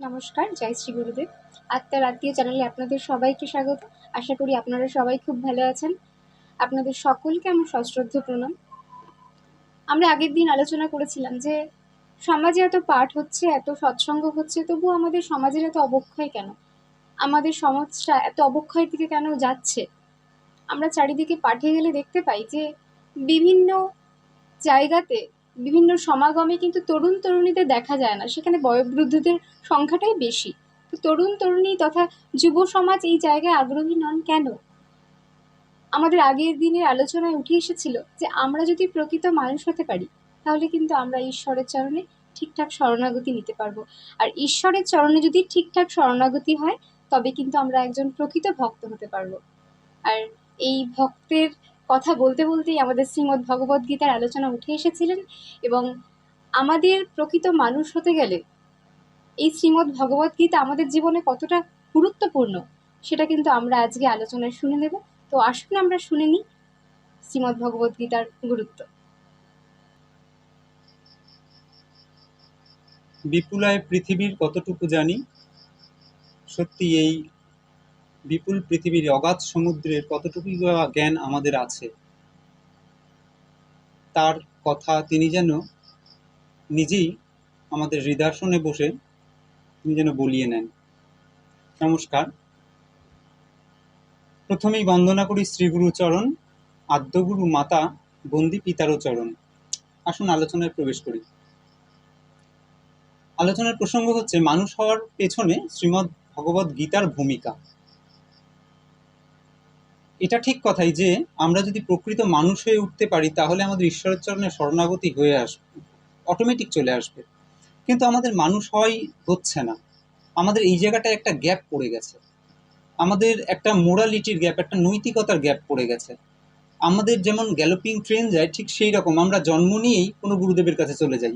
নমস্কার, জয় শ্রী গুরুদেব। আত্মার আত্মীয় চ্যানেলে আপনাদের সবাইকে স্বাগত। আশা করি আপনারা সবাই খুব ভালো আছেন। আপনাদের সকলকে আমার সশ্রদ্ধ প্রণাম। আমরা আগের দিন আলোচনা করেছিলাম যে সমাজে এত পাঠ হচ্ছে, এত সৎসঙ্গ হচ্ছে, তবুও আমাদের সমাজের এত অবক্ষয় কেন? আমাদের সমাজটা এত অবক্ষয়ের দিকে কেন যাচ্ছে? আমরা চারিদিকে পাঠে গেলে দেখতে পাই যে বিভিন্ন জায়গাতে বিভিন্ন সমাগমে কিন্তু তরুণ তরুণীদের দেখা যায় না, সেখানে বয়োবৃদ্ধদের সংখ্যাটাই বেশি। তো তরুণ তরুণী তথা যুব সমাজ এই জায়গায় আগ্রহী নন কেন? আমাদের আগের দিনের আলোচনায় উঠে এসেছিল যে আমরা যদি প্রকৃত মানুষ হতে পারি, তাহলে কিন্তু আমরা ঈশ্বরের চরণে ঠিকঠাক শরণাগতি নিতে পারবো। আর ঈশ্বরের চরণে যদি ঠিকঠাক শরণাগতি হয়, তবে কিন্তু আমরা একজন প্রকৃত ভক্ত হতে পারবো। আর এই ভক্তের কথা বলতে বলতেই আমাদের শ্রীমদ্ ভগবদ্ গীতার আলোচনা উঠে এসেছিলেন, এবং আমাদের প্রকৃত মানুষ হতে গেলে এই শ্রীমদ্ ভগবদ্ গীতা আমাদের জীবনে কতটা গুরুত্বপূর্ণ, সেটা কিন্তু আমরা আজকে আলোচনায় শুনে নেব। তো আসুন আমরা শুনে নিই শ্রীমদ্ ভগবদ্ গীতার গুরুত্ব। বিপুলায় পৃথিবীর কতটুকু জানি, সত্যি এই বিপুল পৃথিবীর অগাধ সমুদ্রের কতটুকু জ্ঞান আমাদের আছে, তার কথা তিনি যেন নিজেই আমাদের হৃদয়াসনে বসে তিনি যেন বলিয়ে নেন। নমস্কার। প্রথমেই বন্দনা করি শ্রীগুরু চরণ, আদ্যগুরু মাতা বন্দি পিতারও চরণ। আসুন আলোচনায় প্রবেশ করি। আলোচনার প্রসঙ্গ হচ্ছে মানুষ হওয়ার পেছনে শ্রীমদ্ ভগবদ্ গীতার ভূমিকা। এটা ঠিক কথাই যে আমরা যদি প্রকৃত মানুষ হয়ে উঠতে পারি, তাহলে আমাদের ঈশ্বরের চরণে শরণাগতি হয়ে আসবে, অটোমেটিক চলে আসবে। কিন্তু আমাদের মানুষ হওয়াই হচ্ছে না। আমাদের এই জায়গাটায় একটা গ্যাপ পড়ে গেছে, আমাদের একটা মোরালিটির গ্যাপ, একটা নৈতিকতার গ্যাপ পড়ে গেছে। আমাদের যেমন গ্যালোপিং ট্রেন যায়, ঠিক সেই রকম আমরা জন্ম নিয়েই কোনো গুরুদেবের কাছে চলে যাই।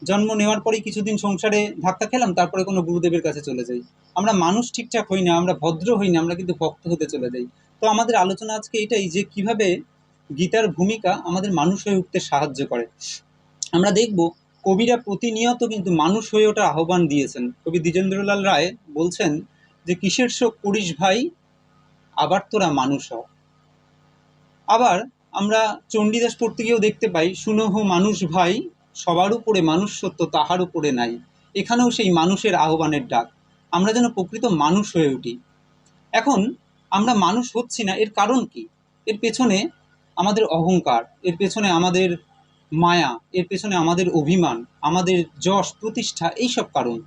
জন্ম নেওয়ার পরেই কিছুদিন সংসারে ধাক্কা খেলাম, তারপরে কোনো গুরুদেবের কাছে চলে যাই। আমরা মানুষ ঠিকঠাক হই না, আমরা ভদ্র হই না, আমরা কিন্তু ভক্ত হতে চলে যাই। তো আমাদের আলোচনা আজকে এটাই যে কিভাবে গীতার ভূমিকা আমাদের মানুষ হয়ে উঠতে সাহায্য করে। আমরা দেখব কবিরা প্রতিনিয়ত কিন্তু মানুষ হয়ে ওঠার আহ্বান দিয়েছেন। কবি দ্বিজেন্দ্রলাল রায় বলছেন যে কিসের শোক করিস ভাই, আবার তোরা মানুষ হ। আবার আমরা চণ্ডীদাস পড়তে গিয়েও দেখতে পাই, শুনহ মানুষ ভাই, সবার উপরে মানুষ সত্য তাহার উপরে নাই। এখানেও সেই মানুষের আহ্বানের ডাক। আমরা যেন প্রকৃত মানুষ হয়ে উঠি। এখন আমরা মানুষ হচ্ছি না, এর কারণ কি? এর পেছনে আমাদের অহংকার, এর পেছনে আমাদের মায়া, এর পেছনে আমাদের অভিমান, আমাদের যশ প্রতিষ্ঠা, এইসব কারণ।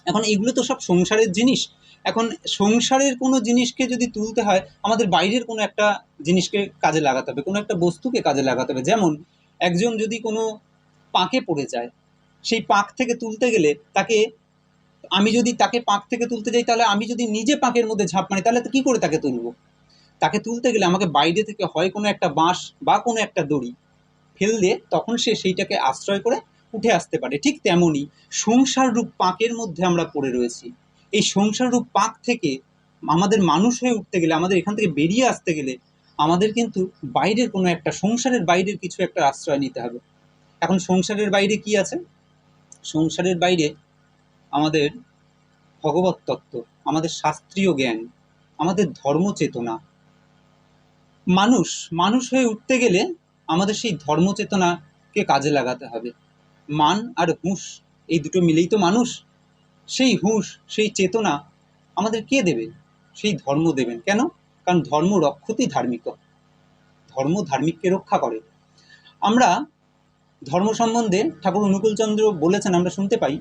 এখন এগুলো তো সব সংসারের জিনিস। এখন সংসারের কোনো জিনিসকে যদি তুলতে হয়, আমাদের বাইরের কোনো একটা জিনিসকে কাজে লাগাতে হবে, কোনো একটা বস্তুকে কাজে লাগাতে হবে। যেমন একজন যদি কোনো পাঁকে পড়ে যায়, সেই পাঁক থেকে তুলতে গেলে আমি যদি তাকে পাঁক থেকে তুলতে যাই, তাহলে আমি যদি নিজে পাঁকের মধ্যে ঝাঁপ মারি, তাহলে তো কী করে তাকে তুলবো? তাকে তুলতে গেলে আমাকে বাইরে থেকে হয় কোনো একটা বাঁশ বা কোনো একটা দড়ি ফেল দিয়ে তখন সে সেইটাকে আশ্রয় করে উঠে আসতে পারে। ঠিক তেমনই সংসার রূপ পাঁকের মধ্যে আমরা পড়ে রয়েছি। এই সংসার রূপ পাঁক থেকে আমাদের মানুষ হয়ে উঠতে গেলে, আমাদের এখান থেকে বেরিয়ে আসতে গেলে, আমাদের কিন্তু বাইরের কোনো একটা, সংসারের বাইরের কিছু একটা আশ্রয় নিতে হবে। এখন সংসারের বাইরে কি আছে? সংসারের বাইরে আমাদের ভগবত তত্ত্ব, আমাদের শাস্ত্রীয় জ্ঞান, আমাদের ধর্মচেতনা। মানুষ মানুষ হয়ে উঠতে গেলে আমাদের সেই ধর্মচেতনাকে কাজে লাগাতে হবে। মান আর হুঁশ, এই দুটো মিলেই তো মানুষ। সেই হুঁশ, সেই চেতনা আমাদের কে দেবে? সেই ধর্ম দেবেন। কেন? কারণ ধর্ম রক্ষতি ধার্মিক, ধর্ম ধার্মিককে রক্ষা করে। আমরা ধর্ম সম্বন্ধে ঠাকুর অনুকূলচন্দ্র বলেছেন, আমরা শুনতে পাই,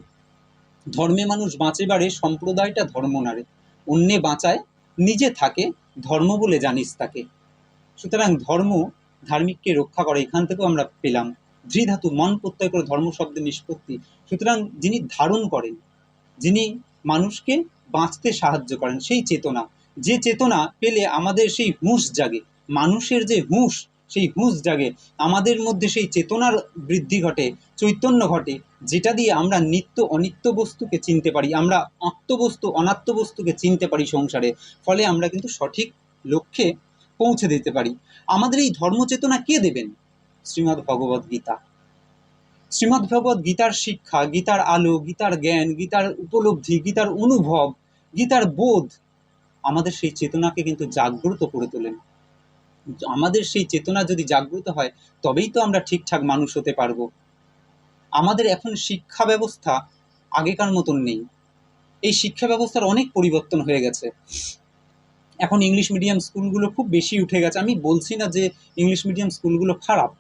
ধর্মে মানুষ বাঁচে বাড়ে, সম্প্রদায়টা ধর্ম নারে, অন্যে বাঁচায় নিজে থাকে, ধর্ম বলে জানিস তাকে। সুতরাং ধর্ম ধার্মিককে রক্ষা করে, এখান থেকেও আমরা পেলাম। ধৃধাতু, মন প্রত্যয় করে ধর্ম শব্দের নিষ্পত্তি। সুতরাং যিনি ধারণ করেন, যিনি মানুষকে বাঁচতে সাহায্য করেন, সেই চেতনা, যে চেতনা পেলে আমাদের সেই হুঁশ জাগে, মানুষের যে হুঁশ, সেই হুঁশ জাগে, আমাদের মধ্যে সেই চেতনার বৃদ্ধি ঘটে, চৈতন্য ঘটে, যেটা দিয়ে আমরা নিত্য অনিত্য বস্তুকে চিনতে পারি, আমরা আত্মবস্তু অনাত্ম বস্তুকে চিনতে পারি সংসারে। ফলে আমরা কিন্তু সঠিক লক্ষ্যে পৌঁছে দিতে পারি। আমাদের এই ধর্মচেতনা কে দেবেন? শ্রীমদ্ ভগবদ্ গীতা। শ্রীমদ্ভগবদ্ গীতার শিক্ষা, গীতার আলো, গীতার জ্ঞান, গীতার উপলব্ধি, গীতার অনুভব, গীতার বোধ আমাদের সেই চেতনাকে কিন্তু জাগ্রত করে তোলেন। আমাদের সেই চেতনা যদি জাগ্রত হয় তবেই তো আমরা ঠিকঠাক মানুষ হতে পারবো। আমাদের এখন শিক্ষা ব্যবস্থা আগেকার মতন নেই। এই শিক্ষা ব্যবস্থার অনেক পরিবর্তন হয়ে গেছে। এখন ইংলিশ মিডিয়াম স্কুলগুলো খুব বেশি উঠে গেছে। আমি বলছি না যে ইংলিশ মিডিয়াম স্কুলগুলো খারাপ,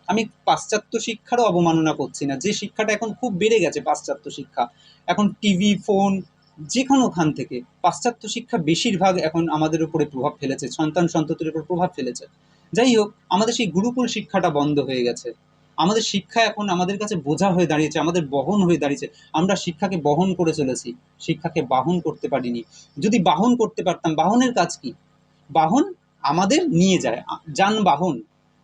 আমি পাশ্চাত্য শিক্ষারও অবমাননা করছি না। যে শিক্ষাটা এখন খুব বেড়ে গেছে পাশ্চাত্য শিক্ষা, এখন টিভি, ফোন, যে কোনোখান থেকে পাশ্চাত্য শিক্ষা বেশিরভাগ এখন আমাদের উপরে প্রভাব ফেলেছে, সন্তান সন্ততির উপর প্রভাব ফেলেছে। যাই হোক, আমাদের সেই গুরুকুল শিক্ষাটা বন্ধ হয়ে গেছে। আমাদের শিক্ষা এখন আমাদের কাছে বোঝা হয়ে দাঁড়িয়েছে, আমাদের বহন হয়ে দাঁড়িয়েছে। আমরা শিক্ষাকে বহন করে চলেছি, শিক্ষাকে বাহন করতে পারিনি। যদি বাহন করতে পারতাম, বাহনের কাজ কি? বাহন আমাদের নিয়ে যায়, যানবাহন,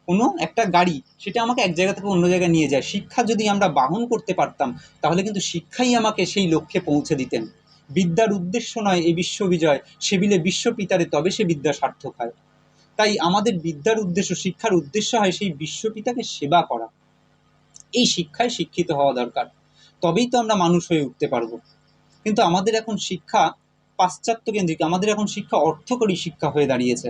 কোনো একটা গাড়ি, সেটা আমাকে এক জায়গা থেকে অন্য জায়গায় নিয়ে যায়। শিক্ষা যদি আমরা বাহন করতে পারতাম তাহলে কিন্তু শিক্ষাই আমাকে সেই লক্ষ্যে পৌঁছে দিতেন। বিদ্যার উদ্দেশ্য নয় এই বিশ্ববিজয়, সেবিলে বিশ্বপিতারে তবে সে বিদ্যা সার্থক হয়। তাই আমাদের বিদ্যার উদ্দেশ্য, শিক্ষার উদ্দেশ্য হয় সেই বিশ্বপিতাকে সেবা করা। এই শিক্ষায় শিক্ষিত হওয়া দরকার, তবেই তো আমরা মানুষ হয়ে উঠতে পারবো। কিন্তু আমাদের এখন শিক্ষা পাশ্চাত্য কেন্দ্রিক, আমাদের এখন শিক্ষা অর্থকরী শিক্ষা হয়ে দাঁড়িয়েছে।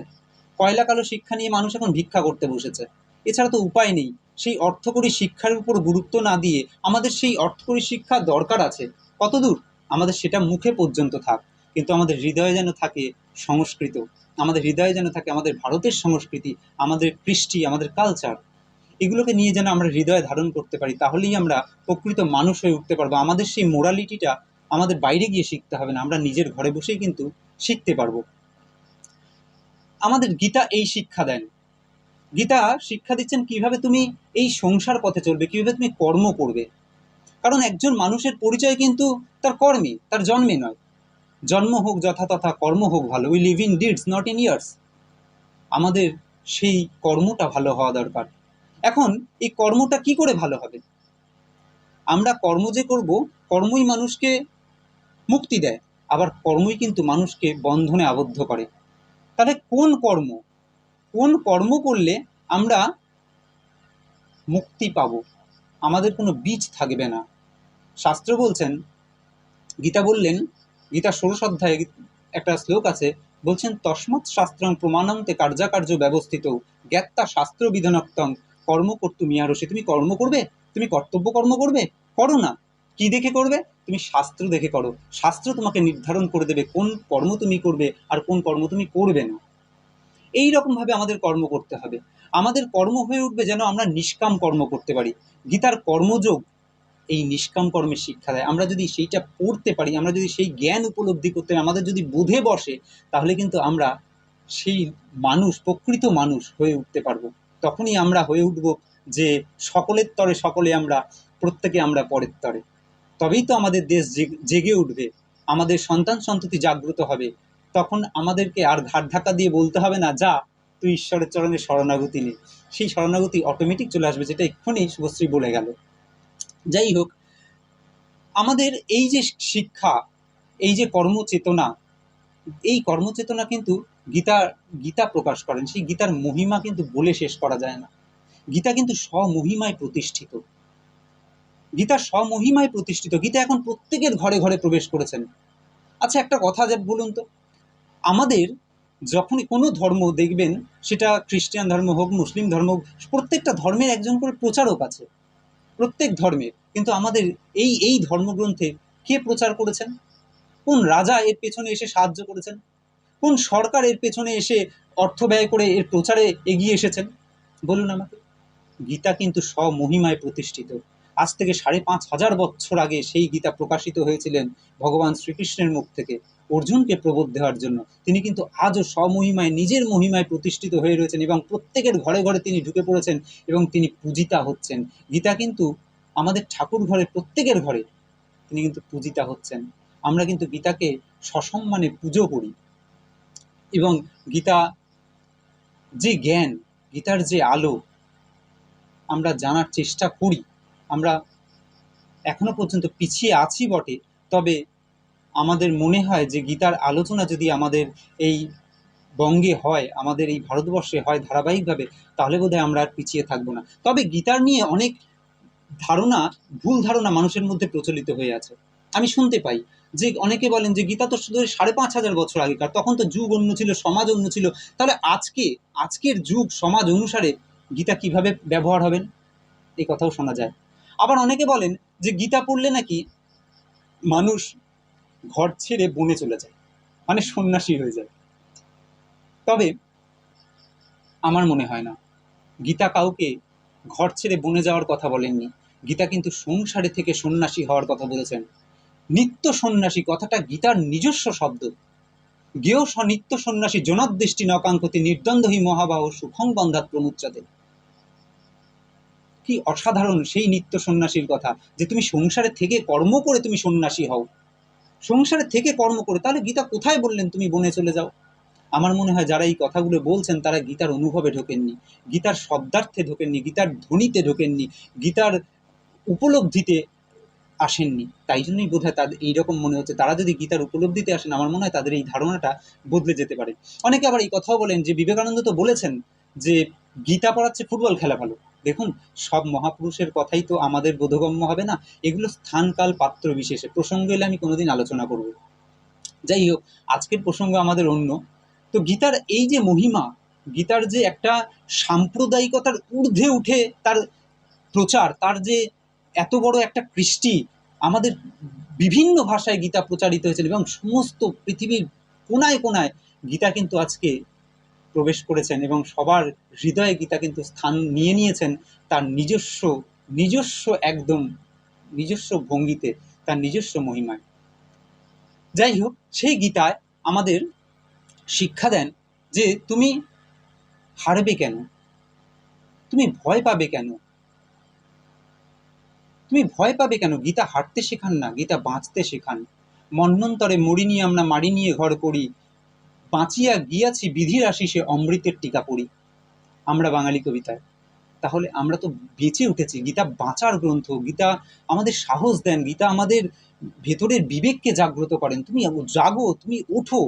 কয়লা কালো শিক্ষা নিয়ে মানুষ এখন ভিক্ষা করতে বসেছে, এছাড়া তো উপায় নেই। সেই অর্থকরী শিক্ষার উপর গুরুত্ব না দিয়ে আমাদের সেই অর্থকরী শিক্ষা দরকার আছে, কতদূর? আমাদের সেটা মুখে পর্যন্ত থাক, কিন্তু আমাদের হৃদয়ে যেন থাকে সংস্কৃত, আমাদের হৃদয়ে যেন থাকে আমাদের ভারতের সংস্কৃতি, আমাদের কৃষ্টি, আমাদের কালচার। এগুলোকে নিয়ে যেন আমরা হৃদয়ে ধারণ করতে পারি, তাহলেই আমরা প্রকৃত মানুষ হয়ে উঠতে পারবো। আমাদের সেই মোরালিটিটা আমাদের বাইরে গিয়ে শিখতে হবে না, আমরা নিজের ঘরে বসেই কিন্তু শিখতে পারবো। আমাদের গীতা এই শিক্ষা দেন। গীতা শিক্ষা দিচ্ছেন কিভাবে তুমি এই সংসার পথে চলবে, কিভাবে তুমি কর্ম করবে। কারণ একজন মানুষের পরিচয় কিন্তু তার কর্মে, তার জন্মে নয়। জন্ম হোক যথাতথা, কর্ম হোক ভালো। We live in deeds not in years. আমাদের সেই কর্মটা ভালো হওয়া দরকার। এখন এই কর্মটা কি করে ভালো হবে? আমরা কর্ম যে করব, কর্মই মানুষকে মুক্তি দেয়, আবার কর্মই কিন্তু মানুষকে বন্ধনে আবদ্ধ করে। তাহলে কোন কর্ম, কোন কর্ম করলে আমরা মুক্তি পাব? আমাদের কোনো বীজ থাকবে না। শাস্ত্র বলছেন, গীতা বললেন, গীতা ১৬ অধ্যায়ে একটা শ্লোক আছে, বলছেন তস্মাৎ শাস্ত্রং প্রমাণন্তে কার্যাকার্য ব্যবস্থিত জ্ঞাত্তা শাস্ত্র বিধানক্তং কর্ম কর্তুম ইহারসি। তুমি কর্ম করবে, তুমি কর্তব্য কর্ম করবে, করো না। কি দেখে করবে? তুমি শাস্ত্র দেখে করো। শাস্ত্র তোমাকে নির্ধারণ করে দেবে কোন কর্ম তুমি করবে আর কোন কর্ম তুমি করবে না। এই রকমভাবে আমাদের কর্ম করতে হবে। আমাদের কর্ম হয়ে উঠবে যেন আমরা নিষ্কাম কর্ম করতে পারি। গীতার কর্মযোগ এই নিষ্কাম কর্মের শিক্ষা দেয়। আমরা যদি সেইটা পড়তে পারি, আমরা যদি সেই জ্ঞান উপলব্ধি করতে পারি, আমাদের যদি বোধে বসে, তাহলে কিন্তু আমরা সেই মানুষ, প্রকৃত মানুষ হয়ে উঠতে পারবো। তখনই আমরা হয়ে উঠব যে সকলের তরে সকলে আমরা, প্রত্যেকে আমরা পরের তরে। তবেই তো আমাদের দেশ জেগে উঠবে, আমাদের সন্তান সন্ততি জাগ্রত হবে। তখন আমাদেরকে আর ঘাট ধাক্কা দিয়ে বলতে হবে না, যা তুই ঈশ্বরের চরণে শরণাগতি নে। সেই শরণাগতি অটোমেটিক চলে আসবে, যেটা এক্ষুনি শুভশ্রী বলে গেল। যাই হোক, আমাদের এই যে শিক্ষা, এই যে কর্মচেতনা, এই কর্মচেতনা কিন্তু গীতা প্রকাশ করেন। সেই গীতার মহিমা কিন্তু বলে শেষ করা যায় না। গীতা কিন্তু স্বমহিমায় প্রতিষ্ঠিত, গীতা স্বমহিমায় প্রতিষ্ঠিত। গীতা এখন প্রত্যেকের ঘরে ঘরে প্রবেশ করেছেন। আচ্ছা, একটা কথা যে বলুন তো, আমাদের যখনই কোনো ধর্ম দেখবেন, সেটা খ্রিস্টান ধর্ম হোক, মুসলিম ধর্ম হোক, প্রত্যেকটা ধর্মের একজন করে প্রচারক আছে, প্রত্যেক ধর্মের। কিন্তু আমাদের এই এই ধর্মগ্রন্থে কে প্রচার করেছেন? কোন রাজা এর পেছনে এসে সাহায্য করেছেন? কোন সরকার এর পেছনে এসে অর্থ ব্যয় করে এর প্রচারে এগিয়ে এসেছেন? বলুন আমাকে। গীতা কিন্তু স্বমহিমায় প্রতিষ্ঠিত। আজ থেকে ৫,৫০০ বছর আগে সেই গীতা প্রকাশিত হয়েছিলেন ভগবান শ্রীকৃষ্ণের মুখ থেকে অর্জুনকে প্রবোধ দেওয়ার জন্য। তিনি কিন্তু আজও স্বমহিমায়, নিজের মহিমায় প্রতিষ্ঠিত হয়ে রয়েছেন এবং প্রত্যেকের ঘরে ঘরে তিনি ঢুকে পড়েছেন এবং তিনি পূজিতা হচ্ছেন। গীতা কিন্তু আমাদের ঠাকুর ঘরে, প্রত্যেকের ঘরে তিনি কিন্তু পূজিতা হচ্ছেন। আমরা কিন্তু গীতাকে সসম্মানে পুজো করি এবং গীতা যে জ্ঞান, গীতার যে আলো আমরা জানার চেষ্টা করি। আমরা এখনো পর্যন্ত পিছিয়ে আছি বটে, তবে আমাদের মনে হয় যে গীতার আলোচনা যদি আমাদের এই বঙ্গে হয়, আমাদের এই ভারতবর্ষে হয় ধারাবাহিকভাবে, তাহলে বোধহয় আমরা আর পিছিয়ে থাকবো না। তবে গীতার নিয়ে অনেক ধারণা, ভুল ধারণা মানুষের মধ্যে প্রচলিত হয়ে আছে। আমি শুনতে পাই যে অনেকে বলেন যে গীতা তো শুধু 5,500 বছর আগেকার, তখন তো যুগ অন্য ছিল, সমাজ অন্য ছিল, তাহলে আজকের যুগ সমাজ অনুসারে গীতা কিভাবে ব্যবহার হবেন, এই কথাও শোনা যায়। আবার অনেকে বলেন যে গীতা পড়লে নাকি মানুষ ঘর ছেড়ে বনে চলে যায়, মানে সন্ন্যাসী হয়ে যায়। তবে আমার মনে হয় না, গীতা কাউকে ঘর ছেড়ে বনে যাওয়ার কথা বলেননি। গীতা কিন্তু সংসারে থেকে সন্ন্যাসী হওয়ার কথা বলেছেন। নিত্য সন্ন্যাসী কথাটা গীতার নিজস্ব শব্দ। গেয় নিত্য সন্ন্যাসী জনদৃষ্টি নকাঙ্ক্ষতি নির্দ্বন্দ্বী মহাবাহ সুখং বন্ধাত প্রমুচ্যতে। কি অসাধারণ সেই নিত্য সন্ন্যাসীর কথা, যে তুমি সংসারে থেকে কর্ম করে তুমি সন্ন্যাসী হও, সংসারে থেকে কর্ম করে। তাহলে গীতা কোথায় বললেন তুমি বনে চলে যাও? আমার মনে হয় যারা এই কথাগুলো বলছেন তারা গীতার অনুভবে ঢোকেননি, গীতার শব্দার্থে ঢোকেননি, গীতার ধ্বনিতে ঢোকেননি, গীতার উপলব্ধিতে আসেননি। তাই জন্যই বোধ হয় তাদের এইরকম মনে হচ্ছে। তারা যদি গীতার উপলব্ধিতে আসেন, আমার মনে হয় তাদের এই ধারণাটা বদলে যেতে পারে। অনেকে আবার এই কথাও বলেন যে বিবেকানন্দ তো বলেছেন যে গীতা পড়াচ্ছে ফুটবল খেলা ভালো। দেখুন, সব মহাপুরুষের কথাই তো আমাদের বোধগম্য হবে না, এগুলো স্থানকাল পাত্র বিশেষে। প্রসঙ্গ এলে আমি কোনোদিন আলোচনা করব। যাই হোক, আজকের প্রসঙ্গ আমাদের অন্য। তো গীতার এই যে মহিমা, গীতার যে একটা সাম্প্রদায়িকতার ঊর্ধ্বে উঠে তার প্রচার, তার যে এত বড় একটা কৃষ্টি, আমাদের বিভিন্ন ভাষায় গীতা প্রচারিত হয়েছিল এবং সমস্ত পৃথিবীর কোনায় কোনায় গীতা কিন্তু আজকে প্রবেশ করেছেন এবং সবার হৃদয়ে গীতা কিন্তু স্থান নিয়ে নিয়েছেন তার নিজস্ব নিজস্ব একদম নিজস্ব ভঙ্গিতে, তার নিজস্ব মহিমায়। যাই হোক, সেই গীতায় আমাদের শিক্ষা দেন যে তুমি হারবে কেন, তুমি ভয় পাবে কেন, তুমি ভয় পাবে কেন? গীতা হারতে শেখান না, গীতা বাঁচতে শেখান। মন্বন্তরে মরিনি আমরা মারি নিয়ে ঘর করি, বাঁচিয়া গিয়াছি বিধির আশিসে অমৃতের টিকা পড়ি। আমরা বাঙালি কবিতায়। তাহলে আমরা তো বেঁচে উঠেছি। গীতা বাঁচার গ্রন্থ। গীতা আমাদের সাহস দেন, গীতা আমাদের ভেতরের বিবেককে জাগ্রত করেন। তুমি জাগো, তুমি ওঠো,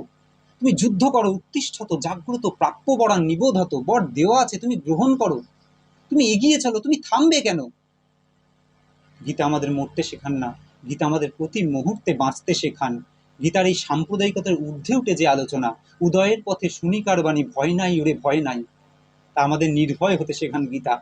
তুমি যুদ্ধ করো, উত্তিষ্ঠত জাগ্রত, প্রাপ্য বরান নিবোধত, বর দেওয়া আছে, তুমি গ্রহণ করো, তুমি এগিয়ে চলো, তুমি থামবে কেন? গীতা আমাদের মরতে শেখান না, গীতা আমাদের প্রতি মুহূর্তে বাঁচতে শেখান। গীতার এই সাম্প্রদায়িকতার ঊর্ধ্বে উঠে যে আলোচনা, উদয়ের পথে শুনিকার বাণী, ভয় নাই ওরে ভয় নাই, তা আমাদের নির্ভয় হতে শেখান গীতা।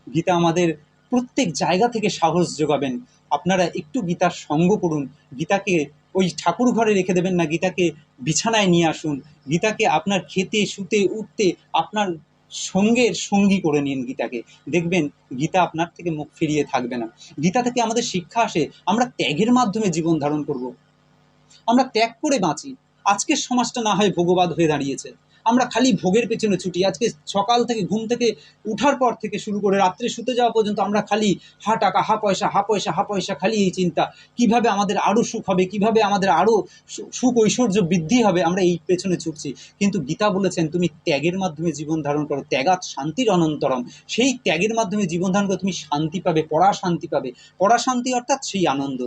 গীতা আমাদের প্রত্যেক জায়গা থেকে সাহস যোগাবেন। আপনারা একটু গীতার সঙ্গ করুন, গীতাকে ওই ঠাকুর ঘরে রেখে দেবেন না, গীতাকে বিছানায় নিয়ে আসুন, গীতাকে আপনার খেতে শুতে উঠতে আপনার সঙ্গের সঙ্গী করে নিন গীতাকে। দেখবেন গীতা আপনার থেকে মুখ ফিরিয়ে থাকবে না। গীতা থেকে আমাদের শিক্ষা আসে আমরা ত্যাগের মাধ্যমে জীবন ধারণ করব, আমরা ত্যাগ করে বাঁচি। আজকের সমাজটা না হয় ভোগবাদ হয়ে দাঁড়িয়েছে, আমরা খালি ভোগের পেছনে ছুটি। আজকে সকাল থেকে ঘুম থেকে উঠার পর থেকে শুরু করে রাত্রে শুতে যাওয়া পর্যন্ত আমরা খালি হা টাকা, হা পয়সা, হা পয়সা, হা পয়সা, খালি এই চিন্তা, কিভাবে আমাদের আরও সুখ হবে, কিভাবে আমাদের আরও সুখ ঐশ্বর্য বৃদ্ধি হবে, আমরা এই পেছনে ছুটছি। কিন্তু গীতা বলেছেন তুমি ত্যাগের মাধ্যমে জীবন ধারণ করো, ত্যাগাৎ শান্তির অনন্তরম। সেই ত্যাগের মাধ্যমে জীবন ধারণ করে তুমি শান্তি পাবে, পরা শান্তি পাবে। পরা শান্তি অর্থাৎ সেই আনন্দ।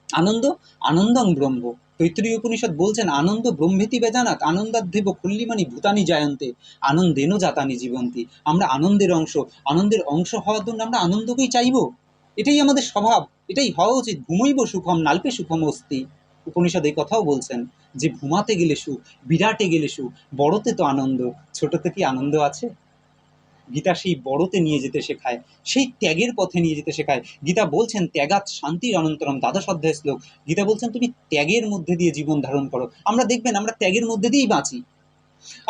আনন্দ, আনন্দং ব্রহ্ম। তৈত্তরীয় উপনিষদ বলছেন আনন্দ ব্রহ্মেতি বেজানাত, আনন্দাধ্যেব খুল্লিমানি ভূতানি জায়ন্তে, আনন্দেন জাতানি জীবন্তি। আমরা আনন্দের অংশ, আনন্দের অংশ হওয়ার জন্য আমরা আনন্দকেই চাইব। এটাই আমাদের স্বভাব, এটাই হওয়া উচিত। ঘুমৈব সুখম নাল্পে সুখম অস্তি। উপনিষদ এই কথাও বলছেন যে ঘুমাতে গেলে সুখ, বিরাটে গেলে সুখ, বড়তে তো আনন্দ, ছোটতে কি আনন্দ আছে? গীতা সেই বড়তে নিয়ে যেতে শেখায়, সেই ত্যাগের পথে নিয়ে যেতে শেখায়। গীতা বলছেন ত্যাগাৎ শান্তির অনন্তরম, দ্বাদশ অধ্যায় শ্লোক। গীতা বলছেন তুমি ত্যাগের মধ্যে দিয়ে জীবন ধারণ করো। আমরা দেখবেন আমরা ত্যাগের মধ্যে দিয়েই বাঁচি।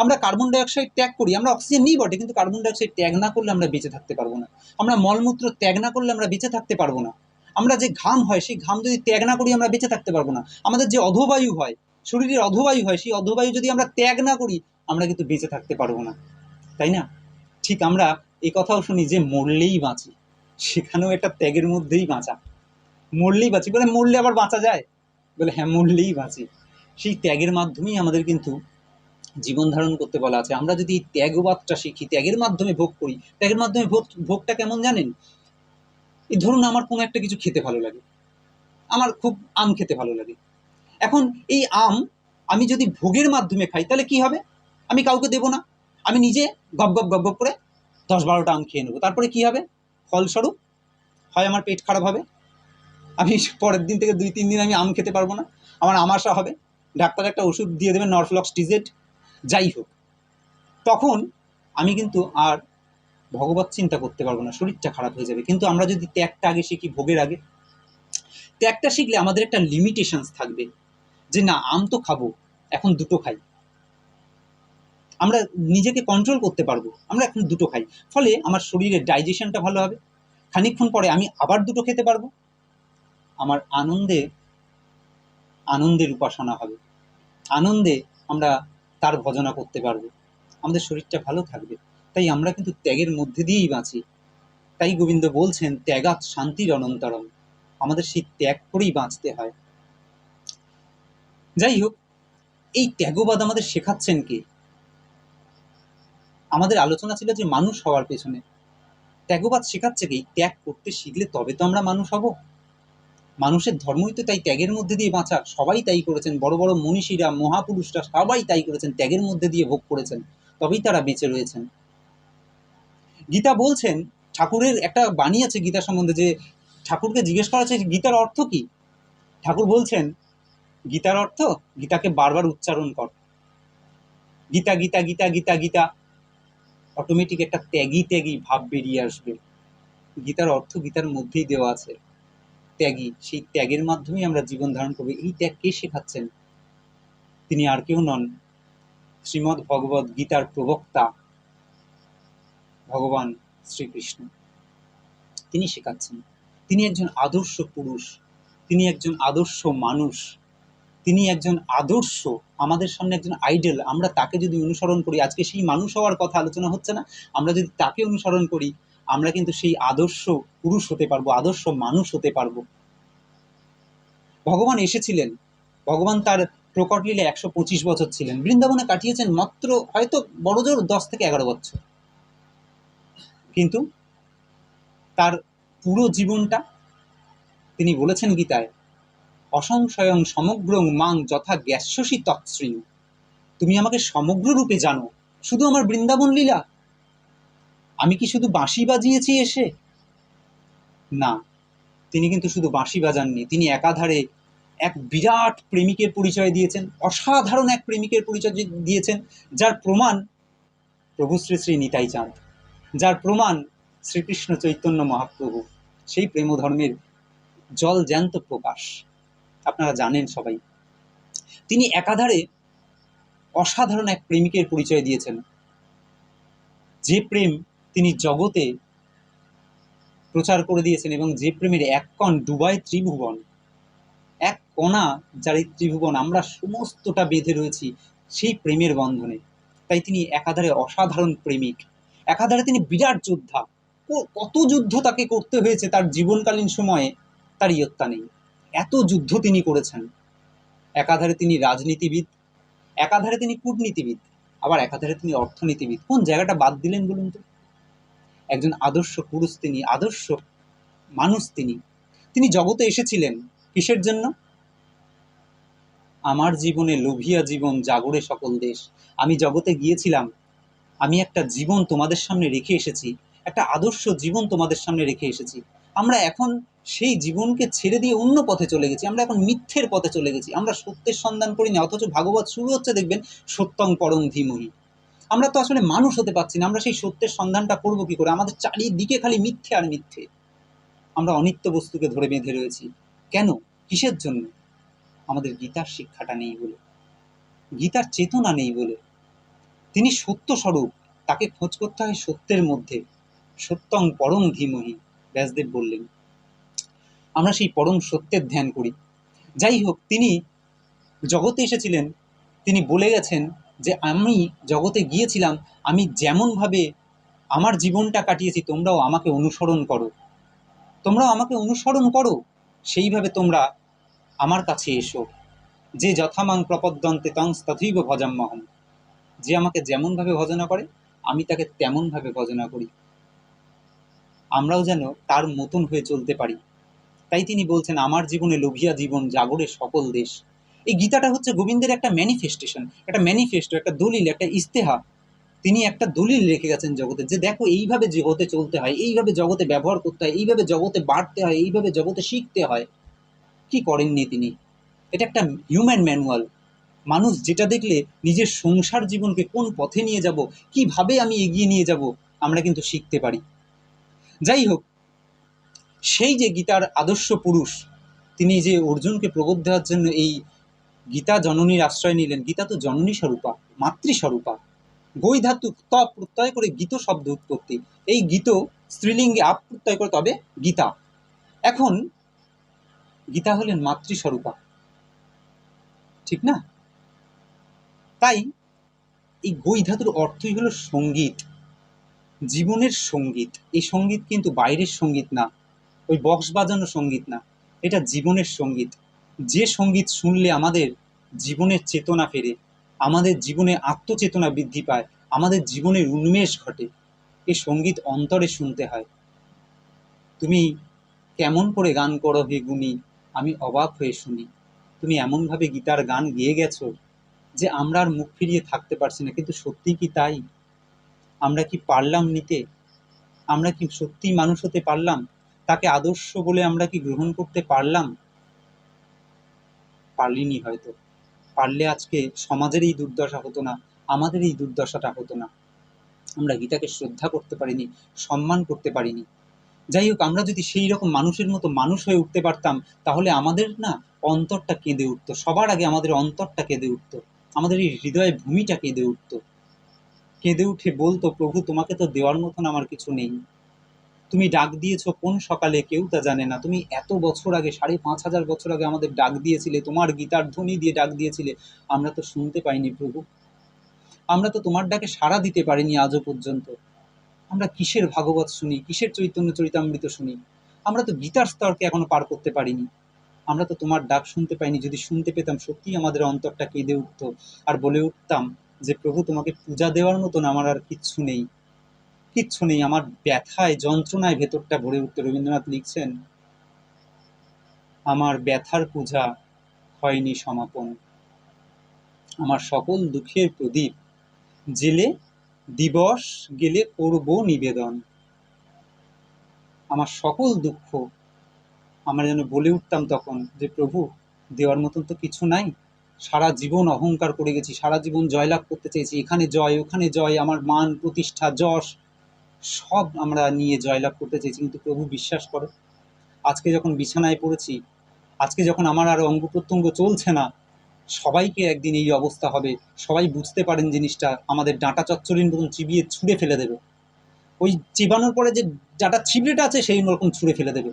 আমরা কার্বন ডাইঅক্সাইড ত্যাগ করি, আমরা অক্সিজেন নিই বটে, কিন্তু কার্বন ডাইঅক্সাইড ত্যাগ না করলে আমরা বেঁচে থাকতে পারবো না। আমরা মলমূত্র ত্যাগ না করলে আমরা বেঁচে থাকতে পারবো না। আমরা যে ঘাম হয় সেই ঘাম যদি ত্যাগ না করি আমরা বেঁচে থাকতে পারবো না। আমাদের যে অধোবায়ু হয়, শরীরের অধোবায়ু হয়, সেই অধোবায়ু যদি আমরা ত্যাগ না করি আমরা কিন্তু বেঁচে থাকতে পারবো না, তাই না? ঠিক আমরা এই কথাও শুনি যে মরলেই বাঁচি, সেখানেও একটা ত্যাগের মধ্যেই বাঁচা। মরলেই বাঁচি বলে, মরলে আবার বাঁচা যায়? বলে হ্যাঁ, মরলেই বাঁচি। সেই ত্যাগের মাধ্যমেই আমাদের কিন্তু জীবন ধারণ করতে বলা আছে। আমরা যদি এই ত্যাগবাদটা শিখি, ত্যাগের মাধ্যমে ভোগ করি। ত্যাগের মাধ্যমে ভোগটা কেমন জানেন? এই ধরুন আমার কোনো একটা কিছু খেতে ভালো লাগে, আমার খুব আম খেতে ভালো লাগে। এখন এই আম আমি যদি ভোগের মাধ্যমে খাই তাহলে কি হবে? আমি কাউকে দেবো না, আমি নিজে গপ গপ গপ গপ করে 10-12টা আম খেয়ে নেবো। তারপরে কি হবে? ফলস্বরূপ হয় আমার পেট খারাপ হবে, আমি পরের দিন থেকে 2-3 দিন আমি আম খেতে পারবো না, আমার আমাশা হবে, ডাক্তার একটা ওষুধ দিয়ে দেবেন নরফ্লক্স টিজেড, যাই হোক, তখন আমি কিন্তু আর ভগবত চিন্তা করতে পারবো না, শরীরটা খারাপ হয়ে যাবে। কিন্তু আমরা যদি ত্যাগটা আগে শিখি, ভোগের আগে ত্যাগটা শিখলে আমাদের একটা লিমিটেশনস থাকবে, যে না আম তো খাবো, এখন 2টো খাই, আমরা নিজেকে কন্ট্রোল করতে পারবো, আমরা এখন 2টো খাই, ফলে আমার শরীরের ডাইজেশনটা ভালো হবে, খানিকক্ষণ পরে আমি আবার 2টো খেতে পারবো, আমার আনন্দের উপাসনা হবে, আনন্দে আমরা তার ভজনা করতে পারবো, আমাদের শরীরটা ভালো থাকবে। তাই আমরা কিন্তু ত্যাগের মধ্যে দিয়েই বাঁচি। তাই গোবিন্দ বলছেন ত্যাগাৎ শান্তির অনন্তরম, আমাদের সেই ত্যাগ করেই বাঁচতে হয়। যাই হোক, এই ত্যাগবাদ আমাদের শেখাচ্ছেন কে? আমাদের আলোচনা ছিল যে মানুষ হওয়ার পেছনে ত্যাগবাদ শেখাচ্ছে কি? ত্যাগ করতে শিখলে তবে তো আমরা মানুষ হব। মানুষের ধর্মই তো তাই ত্যাগের মধ্যে দিয়ে বাঁচা, সবাই তাই করেছেন, বড় বড় মনীষীরা, মহাপুরুষরা সবাই তাই করেছেন, ত্যাগের মধ্যে দিয়ে ভোগ করেছেন, তবেই তারা বেঁচে রয়েছেন। গীতা বলছেন, ঠাকুরের একটা বাণী আছে গীতা সম্বন্ধে, যে ঠাকুরকে জিজ্ঞেস করা হচ্ছে গীতার অর্থ কি, ঠাকুর বলছেন গীতার অর্থ, গীতাকে বারবার উচ্চারণ কর, গীতা গীতা গীতা গীতা গীতা, অটোমেটিক একটা ত্যাগী ভাব বেরিয়ে আসবে। গীতার অর্থ গীতার মধ্যেই দেওয়া আছে, ত্যাগী, সেই ত্যাগের মাধ্যমেই আমরা জীবন ধারণ করবো। এই ত্যাগ কে শেখাচ্ছেন? তিনি আর কেউ নন, শ্রীমদ্ ভগবদ গীতার প্রবক্তা ভগবান শ্রীকৃষ্ণ। তিনি শেখাচ্ছেন, তিনি একজন আদর্শ পুরুষ, তিনি একজন আদর্শ মানুষ, তিনি একজন আদর্শ, আমাদের সামনে একজন আইডল। আমরা তাকে যদি অনুসরণ করি, আজকে সেই মানুষ হওয়ার কথা আলোচনা হচ্ছে না, আমরা যদি তাকে অনুসরণ করি, আমরা কিন্তু সেই আদর্শ পুরুষ হতে পারবো, আদর্শ মানুষ হতে পারবো। ভগবান এসেছিলেন, ভগবান তার প্রকট লীলা 125 বছর ছিলেন, বৃন্দাবনে কাটিয়েছেন মাত্র হয়তো বড়জোর 10 থেকে 11 বছর, কিন্তু তার পুরো জীবনটা, তিনি বলেছেন গীতায়, অসংশয়ং সমগ্রং মাং যথা গ্যাস্যসি তৎশ্রী, তুমি আমাকে সমগ্র রূপে জানো, শুধু আমার বৃন্দাবন লীলা, আমি কি শুধু বাঁশি বাজিয়েছি এসে? না, তিনি কিন্তু শুধু বাঁশি বাজাননি, তিনি একাধারে এক বিরাট প্রেমিকের পরিচয় দিয়েছেন, অসাধারণ এক প্রেমিকের পরিচয় দিয়েছেন, যার প্রমাণ প্রভু শ্রী শ্রী নিতাই চাঁদ, যার প্রমাণ শ্রীকৃষ্ণ চৈতন্য মহাপ্রভু, সেই প্রেম ধর্মের জল জ্যান্ত প্রকাশ, আপনারা জানেন সবাই। তিনি একাধারে অসাধারণ এক প্রেমিকের পরিচয় দিয়েছেন, যে প্রেম তিনি জগতে প্রচার করে দিয়েছেন, এবং যে প্রেমের এক কণ ডুবায় ত্রিভুবন, এক কণা যার এই ত্রিভুবন, আমরা সমস্তটা বেঁধে রয়েছি সেই প্রেমের বন্ধনে। তাই তিনি একাধারে অসাধারণ প্রেমিক, একাধারে তিনি বিরাট যোদ্ধা, কত যুদ্ধ তাকে করতে হয়েছে তার জীবনকালীন সময়ে তার ইয়ত্তা নেই, এত যুদ্ধ তিনি করেছেন। একাধারে তিনি রাজনীতিবিদ, একাধারে তিনি কূটনীতিবিদ, আবার একাধারে তিনি অর্থনীতিবিদ। কোন জায়গাটা বাদ দিলেন বলুন তো? একজন আদর্শ পুরুষ তিনি, আদর্শ মানুষ তিনি। তিনি জগতে এসেছিলেন কিসের জন্য? আমার জীবনে লোভিয়া জীবন জাগরে সকল দেশ, আমি জগতে গিয়েছিলাম, আমি একটা জীবন তোমাদের সামনে রেখে এসেছি, একটা আদর্শ জীবন তোমাদের সামনে রেখে এসেছি। আমরা এখন সেই জীবনকে ছেড়ে দিয়ে অন্য পথে চলে গেছি, আমরা এখন মিথ্যের পথে চলে গেছি, আমরা সত্যের সন্ধান করি না। অথচ ভাগবত শুরু হচ্ছে দেখবেন সত্যং পরং ধীমহি। আমরা তো আসলে মানুষ হতে পারছি না, আমরা সেই সত্যের সন্ধানটা করবো কি করে? আমাদের চারিদিকে খালি মিথ্যে আর মিথ্যে, আমরা অনিত্য বস্তুকে ধরে বেঁধে রয়েছি। কেন? কিসের জন্য? আমাদের গীতার শিক্ষাটা নেই বলে, গীতার চেতনা নেই বলে। তিনি সত্য স্বরূপ, তাকে খোঁজ করতে হয় সত্যের মধ্যে, সত্যং পরম ধীমহি, ব্যাসদেব বললেন। আমরা সেই পরম সত্যের ধ্যান করি। যাই হোক, তিনি জগতে এসেছিলেন, তিনি বলে গেছেন যে আমি জগতে গিয়েছিলাম, আমি যেমনভাবে আমার জীবনটা কাটিয়েছি তোমরাও আমাকে অনুসরণ করো, তোমরাও আমাকে অনুসরণ করো, সেইভাবে তোমরা আমার কাছে এসো। যে যথামাং প্রপদ্যন্তে তং তথৈব ভজাম্যহম, যে আমাকে যেমনভাবে ভজনা করে আমি তাকে তেমনভাবে ভজনা করি, আমরাও যেন তার মতন হয়ে চলতে পারি। তাই তিনি বলছেন আমার জীবনে লোভিয়া জীবন জাগরে সকল দেশ। এই গীতাটা হচ্ছে গোবিন্দের একটা ম্যানিফেস্টেশন, একটা ম্যানিফেস্টো, একটা দলিল, একটা ইস্তেহা, তিনি একটা দলিল রেখে গেছেন জগতে, যে দেখো এইভাবে জগতে চলতে হয়, এইভাবে জগতে ব্যবহার করতে হয়, এইভাবে জগতে বাড়তে হয়, এইভাবে জগতে শিখতে হয়। কি করেননি তিনি? এটা একটা হিউম্যান ম্যানুয়াল। মানুষ যেটা দেখলে নিজের সংসার জীবনকে কোন পথে নিয়ে যাব, কিভাবে আমি এগিয়ে নিয়ে যাব, আমরা কিন্তু শিখতে পারি। যাই হোক, সেই যে গীতার আদর্শ পুরুষ, তিনি যে অর্জুনকে প্রবোধ দেওয়ার জন্য এই গীতা জননীর আশ্রয় নিলেন। গীতা তো জননী স্বরূপা, মাতৃস্বরূপা। গৈ ধাতু ত প্রত্যয় করে গীত শব্দ উৎপত্তি। এই গীত স্ত্রীলিঙ্গে আপ প্রত্যয় করে, তবে গীতা। এখন গীতা হলেন মাতৃস্বরূপা, ঠিক না? তাই এই গৈ ধাতুর অর্থই হলো সঙ্গীত, জীবনের সঙ্গীত। এই সঙ্গীত কিন্তু বাইরের সঙ্গীত না, ওই বক্স বাজানো সঙ্গীত না, এটা জীবনের সঙ্গীত। যে সঙ্গীত শুনলে আমাদের জীবনের চেতনা ফেরে, আমাদের জীবনে আত্মচেতনা বৃদ্ধি পায়, আমাদের জীবনের উন্মেষ ঘটে, এই সঙ্গীত অন্তরে শুনতে হয়। তুমি কেমন করে গান করো হে গুণী, আমি অবাক হয়ে শুনি। তুমি এমনভাবে গীতার গান গেয়ে গেছো যে আমরা আর মুখ ফিরিয়ে থাকতে পারছি না। কিন্তু সত্যি কি তাই? আমরা কি পারলাম নিতে? আমরা কি সত্যি মানুষ হতে পারলাম? তাকে আদর্শ বলে আমরা কি গ্রহণ করতে পারলাম? পারলিনি হয়তো। পারলে আজকে সমাজের এই দুর্দশা হতো না, আমাদের এই দুর্দশাটা হতো না। আমরা গীতাকে শ্রদ্ধা করতে পারিনি, সম্মান করতে পারিনি। যাই হোক, আমরা যদি সেই রকম মানুষের মতো মানুষ হয়ে উঠতে পারতাম, তাহলে আমাদের না অন্তরটা কেঁদে উঠতো। সবার আগে আমাদের অন্তরটা কেঁদে উঠতো, আমাদের এই হৃদয় ভূমিটা কেঁদে উঠতো। কেঁদে উঠে বলতো, প্রভু তোমাকে তো দেওয়ার মতন আমার কিছু নেই। তুমি ডাক দিয়েছো কোন সকালে কেউ তা জানে না। তুমি এত বছর আগে, ৫,৫০০ বছর আগে আমাদের ডাক দিয়েছিলে, তোমার গীতার ধ্বনি দিয়ে ডাক দিয়েছিলে। আমরা তো শুনতে পাইনি প্রভু, আমরা তো তোমার ডাকে সাড়া দিতে পারিনি আজও পর্যন্ত। আমরা কিসের ভাগবত শুনি, কিসের চৈতন্য চরিতামৃত শুনি? আমরা তো গীতার স্তরকে এখনো পার করতে পারিনি। আমরা তো তোমার ডাক শুনতে পাইনি। যদি শুনতে পেতাম, সত্যিই আমাদের অন্তরটা কেঁদে উঠতো, আর বলে উঠতাম যে প্রভু তোমাকে পূজা দেওয়ার মতন আমার আর কিচ্ছু নেই, কিচ্ছু নেই। আমার ব্যথায় যন্ত্রণায় ভেতরটা ভরে উঠতো। রবীন্দ্রনাথ লিখছেন, আমার ব্যথার পূজা হয়নি সমাপন, আমার সকল দুঃখের প্রদীপ জেলে দিবস গেলে করব নিবেদন। আমার সকল দুঃখ, আমরা যেন বলে উঠতাম তখন যে প্রভু দেওয়ার মতন তো কিছু নাই। সারা জীবন অহংকার করে গেছি, সারা জীবন জয়লাভ করতে চেয়েছি, এখানে জয় ওখানে জয়, আমার মান প্রতিষ্ঠা যশ সব আমরা নিয়ে জয়লাভ করতে চেয়েছি। কিন্তু প্রভু বিশ্বাস করো, আজকে যখন বিছানায় পড়েছি, আজকে যখন আমার আর অঙ্গ প্রত্যঙ্গ চলছে না, সবাইকে একদিন এই অবস্থা হবে। সবাই বুঝতে পারেন জিনিসটা, আমাদের ডাঁটা চচ্চড়ির মতন চিবিয়ে ছুঁড়ে ফেলে দেবে। ওই চিবানোর পরে যে ডাঁটা ছিবড়েটা আছে সেই রকম ছুঁড়ে ফেলে দেবে।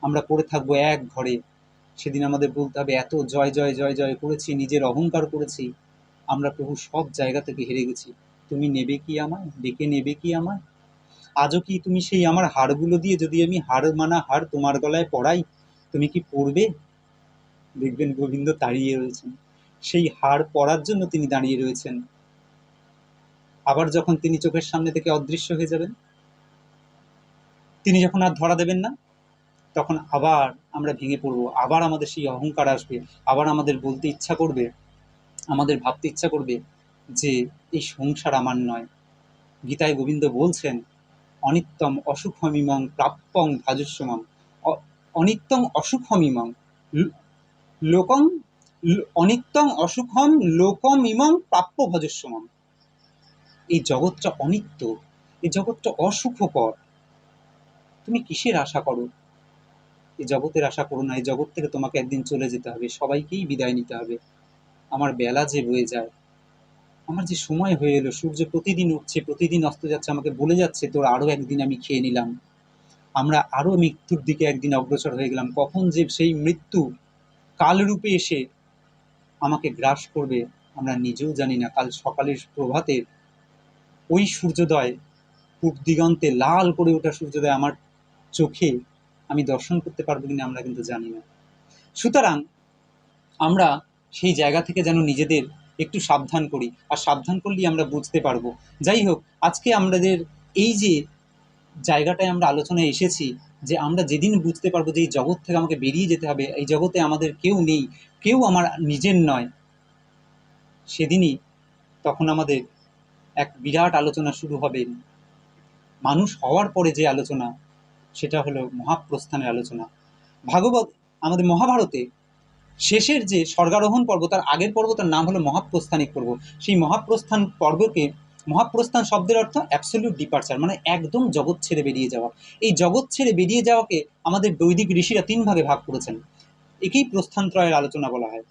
আমরা পড়ে থাকবো এক ঘরে। সেদিন আমাদের বলতে হবে, এত জয় জয় জয় জয় করেছি, নিজের অহংকার করেছি, আমরা প্রভু সব জায়গা থেকে হেরে গেছি। তুমি নেবে কি আমায়, ডেকে নেবে কি আমায়? আজও কি তুমি সেই আমার হাড়গুলো দিয়ে, যদি আমি হাড় মানা হাড় তোমার গলায় পরাই, তুমি কি পড়বে? দেখবেন গোবিন্দ দাঁড়িয়ে রয়েছেন, সেই হাড় পরার জন্য তিনি দাঁড়িয়ে রয়েছেন। আবার যখন তিনি চোখের সামনে থেকে অদৃশ্য হয়ে যাবেন, তিনি যখন আর ধরা দেবেন না, তখন আবার আমরা ভেঙে পড়বো, আবার আমাদের সেই অহংকার আসবে, আবার আমাদের বলতে ইচ্ছা করবে, আমাদের ভাবতে ইচ্ছা করবে যে এই সংসার আমার নয়। গীতায় গোবিন্দ বলছেন, অনিত্যম অসুখমিমং প্রাপ্যং ভাজস্যমম। অনিত্যং অসুখমিমং লোকং, অনিত্যং অসুখম লোকম ইমং প্রাপ্য ভজস্যমম। এই জগৎটা অনিত্য, এই জগৎটা অসুখকর। তুমি কিসের আশা করো? এই জগতের আশা করো না। এই জগৎ থেকে তোমাকে একদিন চলে যেতে হবে, সবাইকেই বিদায় নিতে হবে। আমার বেলা যে বয়ে যায়, আমার যে সময় হয়ে এলো, সূর্য প্রতিদিন উঠছে প্রতিদিন অস্ত যাচ্ছে, আমাকে বলে যাচ্ছে তোর আরও একদিন আমি খেয়ে নিলাম। আমরা আরও মৃত্যুর দিকে একদিন অগ্রসর হয়ে গেলাম। কখন যে সেই মৃত্যু কালরূপে এসে আমাকে গ্রাস করবে আমরা নিজেও জানি না। কাল সকালের প্রভাতের ওই সূর্যোদয়, পূব দিগন্তে লাল করে ওঠা সূর্যোদয় আমার চোখে আমি দর্শন করতে পারবো কিনা আমরা কিন্তু জানি না। সুতরাং আমরা সেই জায়গা থেকে যেন নিজেদের একটু সাবধান করি, আর সাবধান করলেই আমরা বুঝতে পারবো। যাই হোক, আজকে আমাদের এই যে জায়গাটায় আমরা আলোচনায় এসেছি, যে আমরা যেদিন বুঝতে পারবো যে এই জগৎ থেকে আমাকে বেরিয়ে যেতে হবে, এই জগতে আমাদের কেউ নেই, কেউ আমার নিজের নয়, সেদিনই তখন আমাদের এক বিরাট আলোচনা শুরু হবে। মানুষ হওয়ার পরে যে আলোচনা, সেটা হলো মহাপ্রস্থানের আলোচনা। ভাগবত, আমাদের মহাভারতে শেষের যে স্বর্গারোহণ পর্ব, তার আগের পর্বটার নাম হলো মহাপ্রস্থানিক পর্ব। সেই মহাপ্রস্থান পর্বকে, মহাপ্রস্থান শব্দের অর্থ অ্যাবসলিউট ডিপার্চার, মানে একদম জগৎ ছেড়ে বেরিয়ে যাওয়া। এই জগৎ ছেড়ে বেরিয়ে যাওয়াকে আমাদের বৈদিক ঋষিরা 3 ভাগে ভাগ করেছেন। একেই প্রস্থানত্রয়ের আলোচনা বলা হয়,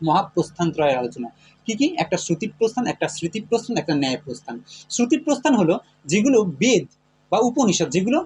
মহাপ্রস্থানত্রয়ের আলোচনা। কি কি? একটা শ্রুতিপ্রস্থান, একটা স্মৃতিপ্রস্থান, একটা ন্যায়প্রস্থান। শ্রুতিপ্রস্থান হলো যেগুলো বেদ বা উপনিষদ, যেগুলো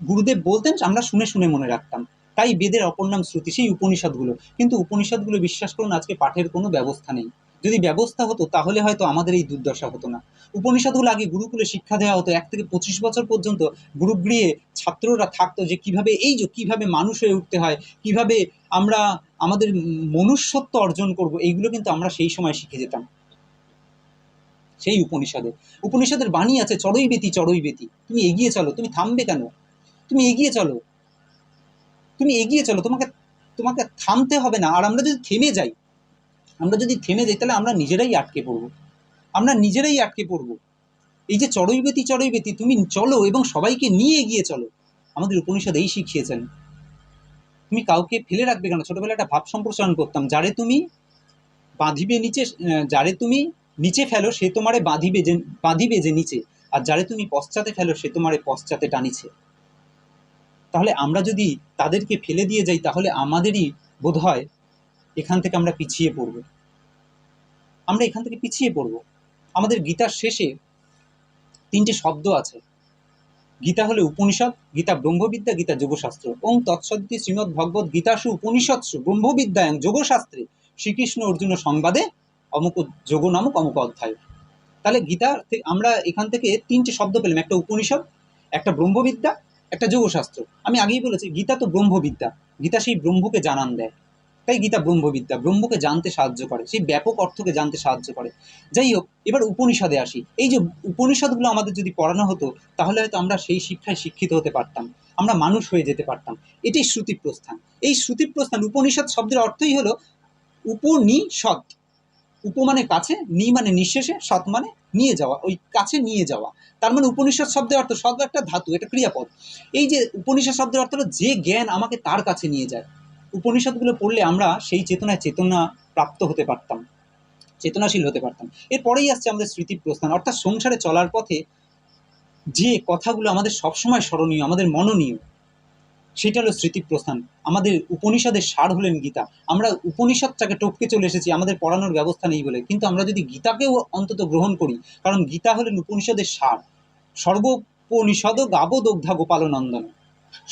গুরুদেব বলতেন আমরা শুনে শুনে মনে রাখতাম, তাই বেদের অপর নাম শ্রুতি, সেই উপনিষদগুলো। কিন্তু উপনিষদগুলো বিশ্বাস করুন আজকে পাঠের কোনো ব্যবস্থা নেই। যদি ব্যবস্থা হতো তাহলে হয়তো আমাদের এই দুর্দশা হতো না। উপনিষদগুলো আগে গুরুকুলে শিক্ষা দেওয়া হতো, 1 থেকে 25 বছর পর্যন্ত গুরুগৃহে ছাত্ররা থাকতো, যে কিভাবে এই যে কিভাবে মানুষ হয়ে উঠতে হয়, কিভাবে আমরা আমাদের মনুষ্যত্ব অর্জন করব, এইগুলো কিন্তু আমরা সেই সময় শিখে যেতাম সেই উপনিষদে। উপনিষদের বাণী আছে চড়ই বেতি, তুমি এগিয়ে চলো, তুমি থামবে কেন? তুমি এগিয়ে চলো, তুমি এগিয়ে চলো, তোমাকে তোমাকে থামতে হবে না। আর আমরা যদি থেমে যাই, তাহলে আমরা নিজেরাই আটকে পড়বো, এই যে চড়ই বেতি, তুমি চলো এবং সবাইকে নিয়ে এগিয়ে চলো, আমাদের উপনিষদ এই শিখিয়েছেন। তুমি কাউকে ফেলে রাখবে কেন? ছোটবেলায় একটা ভাব সম্প্রসারণ করতাম, যারে তুমি নিচে ফেলো সে তোমারে বাঁধিবে যে নিচে, আর যারে তুমি পশ্চাতে ফেলো সে তোমারে পশ্চাতে টানিছে। তাহলে আমরা যদি তাদেরকে ফেলে দিয়ে যাই, তাহলে আমাদেরই বোধ হয় এখান থেকে আমরা পিছিয়ে পড়ব। আমাদের গীতার শেষে 3টে শব্দ আছে। গীতা হলো উপনিষদ, গীতা ব্রহ্মবিদ্যা, গীতা যোগশাস্ত্র। ওং তৎসদিতি শ্রীমদ্ ভগবদ্ গীতাসু উপনিষৎসু ব্রহ্মবিদ্যায়াং যোগশাস্ত্রে শ্রীকৃষ্ণ অর্জুন সংবাদে অমুক যোগ নামক অমুক অধ্যায়। তাহলে গীতা আমরা এখান থেকে 3টে শব্দ পেলাম, একটা উপনিষদ, একটা ব্রহ্মবিদ্যা, একটা যোগশাস্ত্র। আমি আগেই বলেছি গীতা তো ব্রহ্মবিদ্যা, গীতা সেই ব্রহ্মকে জানান দেয়, তাই গীতা ব্রহ্মবিদ্যা, ব্রহ্মকে জানতে সাহায্য করে, সেই ব্যাপক অর্থকে জানতে সাহায্য করে। যাই হোক, এবার উপনিষদে আসি। এই যে উপনিষদগুলো আমাদের যদি পড়ানো হতো, তাহলে হয়তো আমরা সেই শিক্ষায় শিক্ষিত হতে পারতাম, আমরা মানুষ হয়ে যেতে পারতাম। এটাই শ্রুতিপ্রস্থান। এই শ্রুতিপ্রস্থান, উপনিষদ শব্দের অর্থই হলো উপনিষদ। উপ মানে কাছে, নি মানে নিঃশেষে, সৎ মানে নিয়ে যাওয়া, ওই কাছে নিয়ে যাওয়া। তার মানে উপনিষদ শব্দের অর্থ, সৎ একটা ধাতু, এটা ক্রিয়াপদ। এই যে উপনিষদ শব্দের অর্থ হলো যে জ্ঞান আমাকে তার কাছে নিয়ে যায়। উপনিষদগুলো পড়লে আমরা সেই চেতনা প্রাপ্ত হতে পারতাম, চেতনাশীল হতে পারতাম। এরপরেই আসছে আমাদের স্মৃতিপ্রস্থান, অর্থাৎ সংসারে চলার পথে যে কথাগুলো আমাদের সবসময় স্মরণীয়, আমাদের মননীয়, সেটা হলো স্মৃতিপ্রস্থান। আমাদের উপনিষদের সার হলেন গীতা। আমরা উপনিষদটাকে টপকে চলে এসেছি আমাদের পড়ানোর ব্যবস্থা নেই বলে, কিন্তু আমরা যদি গীতাকেও অন্তত গ্রহণ করি, কারণ গীতা হলেন উপনিষদের সার। সর্বোপনিষদ গাবদগ্ধা গোপাল নন্দন,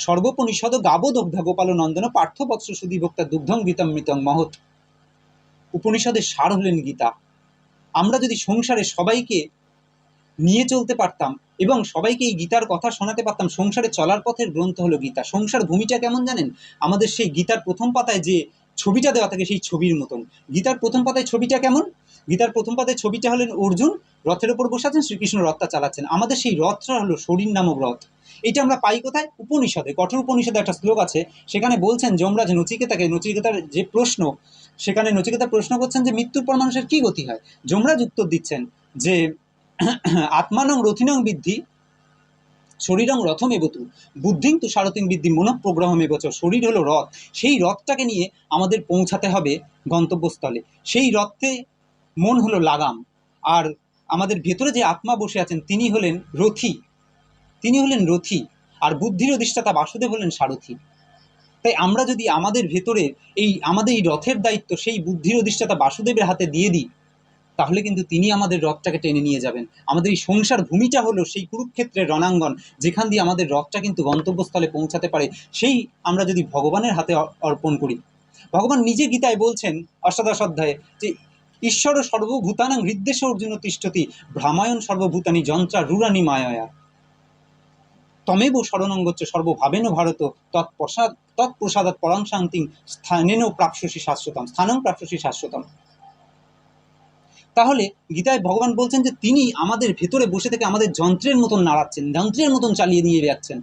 সর্বোপনিষদ গাবদগ্ধা গোপাল নন্দন, পার্থবৎস সুধীভোক্তা দুগ্ধং গীতামৃতং মহৎ। উপনিষদের সার হলেন গীতা। আমরা যদি সংসারে সবাইকে নিয়ে চলতে পারতাম এবং সবাইকে এই গীতার কথা শোনাতে পারতাম, সংসারে চলার পথের গ্রন্থ হলো গীতা। সংসার ভূমিটা কেমন জানেন? আমাদের সেই গীতার প্রথম পাতায় যে ছবিটা দেওয়া থাকে, সেই ছবির মতন। গীতার প্রথম পাতায় ছবিটা কেমন? গীতার প্রথম পাতায় ছবিটা হলেন অর্জুন, রথের ওপর বসে আছেন, শ্রীকৃষ্ণ রথটা চালাচ্ছেন। আমাদের সেই রথটা হলো শরীর নামক রথ। এটা আমরা পাই কোথায়? উপনিষদে। কঠোর উপনিষদে একটা শ্লোক আছে, সেখানে বলছেন যমরাজ নচিকেতার যে প্রশ্ন, সেখানে নচিকেতা প্রশ্ন করছেন যে মৃত্যুর পর মানুষের কি গতি হয়। যমরাজ উত্তর দিচ্ছেন যে আত্মানং রথিনং বিদ্ধি শরীরং রথমেবতু বুদ্ধিং তু সারথিং বিদ্ধি মনঃপ্রগ্রহমেবচ। শরীর হলো রথ, সেই রথটাকে নিয়ে আমাদের পৌঁছাতে হবে গন্তব্যস্থলে। সেই রথে মন হলো লাগাম, আর আমাদের ভেতরে যে আত্মা বসে আছেন তিনি হলেন রথী, আর বুদ্ধির অধিষ্ঠাতা বাসুদেব হলেন সারথী। তাই আমরা যদি আমাদের ভেতরে আমাদের এই রথের দায়িত্ব সেই বুদ্ধির অধিষ্ঠাতা বাসুদেবের হাতে দিয়ে দিই, তাহলে কিন্তু তিনি আমাদের রথটাকে টেনে নিয়ে যাবেন। আমাদের এই সংসার ভূমিটা হলো সেই কুরুক্ষেত্রের রণাঙ্গন, যেখান দিয়ে আমাদের রথটা কিন্তু গন্তব্যস্থলে পৌঁছাতে পারে, সেই আমরা যদি ভগবানের হাতে অর্পণ করি। ভগবান নিজে গীতায় বলছেন অষ্টাদশ অধ্যায়ে যে ঈশ্বর সর্বভূতানাং হৃদ্দেশে অর্জুন তিষ্ঠতি ভ্রামায়ণ সর্বভূতানি যন্ত্রা রূঢ়ানি মায়য়া তমেব শরণঙ্গচ্চ সর্বভাবেন ভারত তৎপ্রসাদাৎ পরাং শান্তিং স্থানেন প্রাপ্স্যসি শাশ্বতম। তাহলে গীতায় ভগবান বলছেন যে তিনি আমাদের ভেতরে বসে থেকে আমাদের যন্ত্রের মতন নাড়াচ্ছেন, যন্ত্রের মতন চালিয়ে নিয়ে যাচ্ছেন।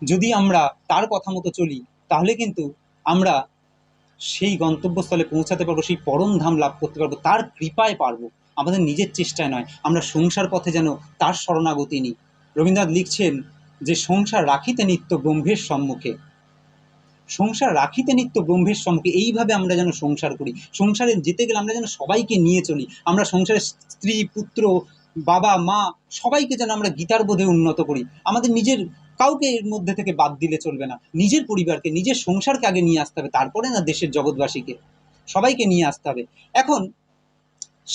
যদি আমরা তার কথা মতো চলি, তাহলে কিন্তু আমরা সেই গন্তব্যস্থলে পৌঁছাতে পারবো, সেই পরম ধাম লাভ করতে পারবো, তার কৃপায় পারবো। আমাদের নিজের চেষ্টায় নয়, আমরা সংসার পথে যেন তার শরণাগতি নিই। রবীন্দ্রনাথ লিখছেন যে সংসার রাখিতে নিত্য ব্রহ্মের সম্মুখে, সংসার রাখিতে নিত্য ব্রহ্মের সম্মুখে, এইভাবে আমরা যেন সংসার করি। সংসারে যেতে গেলে আমরা যেন সবাইকে নিয়ে চলি, আমরা সংসারের স্ত্রী পুত্র বাবা মা সবাইকে যেন আমরা গীতার বোধে উন্নত করি। আমাদের নিজের কাউকে এর মধ্যে থেকে বাদ দিলে চলবে না, নিজের পরিবারকে নিজের সংসারকে আগে নিয়ে আসতে হবে, তারপরে না দেশের জগৎবাসীকে সবাইকে নিয়ে আসতে হবে। এখন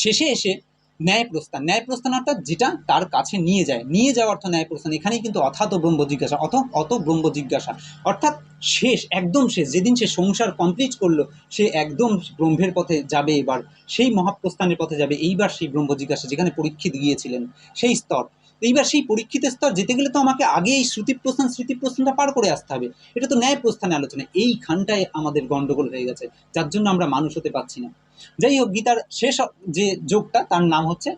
শেষে এসে ন্যায় প্রস্থান অর্থাৎ যেটা তার কাছে নিয়ে যায়, নিয়ে যাওয়া অর্থ ন্যায় প্রস্থান। এখানেই কিন্তু অথাত ব্রহ্ম জিজ্ঞাসা, অত ব্রহ্ম জিজ্ঞাসা অর্থাৎ শেষ, একদম শেষ, যেদিন সে সংসার কমপ্লিট করলো সে একদম ব্রহ্মের পথে যাবে, এবার সেই মহাপ্রস্থানের পথে যাবে। এইবার সেই ব্রহ্ম জিজ্ঞাসা যেখানে পরীক্ষিত গিয়েছিলেন সেই স্তর, এইবার সেই পরীক্ষিতের স্তর যেতে গেলে তো আমাকে আগে এই স্মৃতিপ্রস্থানটা পার করে আসতে হবে। এটা তো ন্যায় প্রস্থানের আলোচনা, এইখানটায় আমাদের গন্ডগোল হয়ে গেছে, যার জন্য আমরা মানুষ হতে পারছি না। যাই হোক, গীতার শেষ যে যোগটা তার নাম হচ্ছে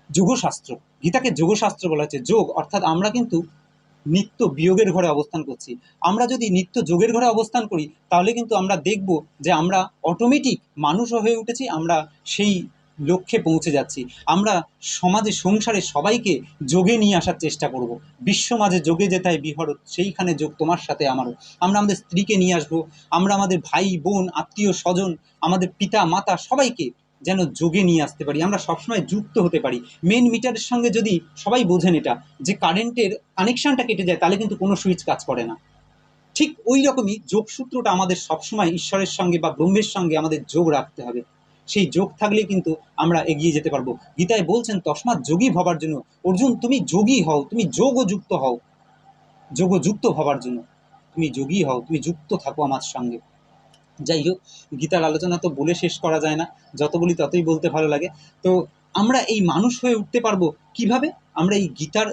যোগশাস্ত্র। গীতাকে যোগশাস্ত্র বলা হচ্ছে। যোগ অর্থাৎ আমরা কিন্তু নিত্য বিয়োগের ঘরে অবস্থান করছি। আমরা যদি নিত্য যোগের ঘরে অবস্থান করি তাহলে কিন্তু আমরা দেখব যে আমরা অটোমেটিক মানুষও হয়ে উঠেছি, আমরা সেই লক্ষ্যে পৌঁছে যাচ্ছি। আমরা সমাজে সংসারে সবাইকে যোগে নিয়ে আসার চেষ্টা করব। বিশ্ব মাঝে যোগে যেথায় বিহরত, সেইখানে যোগ তোমার সাথে আমারও। আমরা আমাদের স্ত্রীকে নিয়ে আসবো, আমরা আমাদের ভাই বোন আত্মীয় স্বজন আমাদের পিতা মাতা সবাইকে যেন যোগে নিয়ে আসতে পারি, আমরা সবসময় যুক্ত হতে পারি। মেন মিটারের সঙ্গে যদি সবাই বোঝেন এটা, যে কারেন্টের কানেকশানটা কেটে যায় তাহলে কিন্তু কোনো সুইচ কাজ করে না, ঠিক ওই রকমই যোগসূত্রটা আমাদের সবসময় ঈশ্বরের সঙ্গে বা ব্রহ্মের সঙ্গে আমাদের যোগ রাখতে হবে। সেই যোগ থাকলেই কিন্তু আমরা এগিয়ে যেতে পারবো। গীতায় বলছেন তস্মাৎ যোগী হবার জন্য, অর্জুন তুমি যোগী হও, তুমি যোগযুক্ত হও, যোগযুক্ত হবার জন্য তুমি যোগী হও, তুমি যুক্ত থাকো আমার সঙ্গে। যাই হোক, গীতার আলোচনা তো বলে শেষ করা যায় না, যত বলি ততই বলতে ভালো লাগে। তো আমরা এই মানুষ হয়ে উঠতে পারবো কিভাবে? আমরা এই গীতার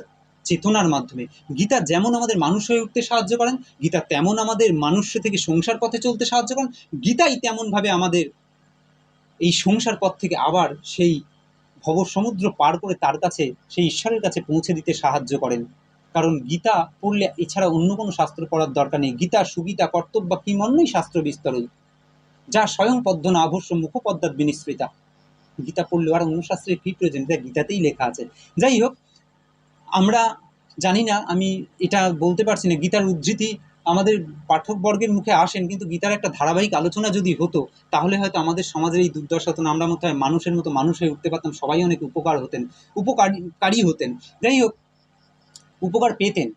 চেতনার মাধ্যমে। গীতা যেমন আমাদের মানুষ হয়ে উঠতে সাহায্য করেন, গীতা তেমন আমাদের মানুষ থেকে সংসার পথে চলতে সাহায্য করেন, গীতাই তেমনভাবে আমাদের এই সংসার পথ থেকে আবার সেই ভবসমুদ্র পার করে তার কাছে, সেই ঈশ্বরের কাছে পৌঁছে দিতে সাহায্য করেন। কারণ গীতা পড়লে এছাড়া অন্য কোনো শাস্ত্র পড়ার দরকার নেই। গীতা সুগীতা কর্তব্য কিমন্যই শাস্ত্র বিস্তরই, যা স্বয়ং পদ্ম নাভস্য মুখপদ্মাৎ বিনিসৃতা। গীতা পড়লে আর অন্য শাস্ত্রের কী প্রয়োজন, এটা গীতাতেই লেখা আছে। যাই হোক, আমরা জানি না, আমি এটা বলতে পারছি না, গীতার উদ্ধৃতি আমাদের পাঠকবর্গের মুখে আসেন, কিন্তু গীতার একটা ধারাবাহিক আলোচনা যদি হতো তাহলে হয়তো আমাদের সমাজের এই দুর্দশা হতো না, আমরা মতো হয় মানুষের মতো মানুষ হয়ে উঠতে পারতাম, সবাই অনেক উপকারী হতেন। যাই হোক, উপকার পেতেন।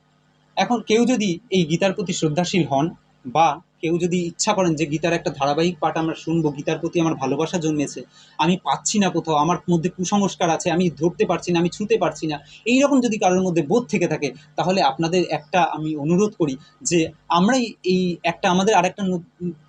এখন কেউ যদি এই গীতার প্রতি শ্রদ্ধাশীল হন, বা কেউ যদি ইচ্ছা করেন যে গীতার একটা ধারাবাহিক পাঠ আমরা শুনবো, গীতার প্রতি আমার ভালোবাসা জন্মেছে, আমি পাচ্ছি না কোথাও, আমার মধ্যে কুসংস্কার আছে, আমি ধরতে পারছি না, আমি ছুঁতে পারছি না, এই রকম যদি কারোর মধ্যে বোধ থেকে থাকে, তাহলে আপনাদের একটা আমি অনুরোধ করি যে আমরাই এই একটা আমাদের আর একটা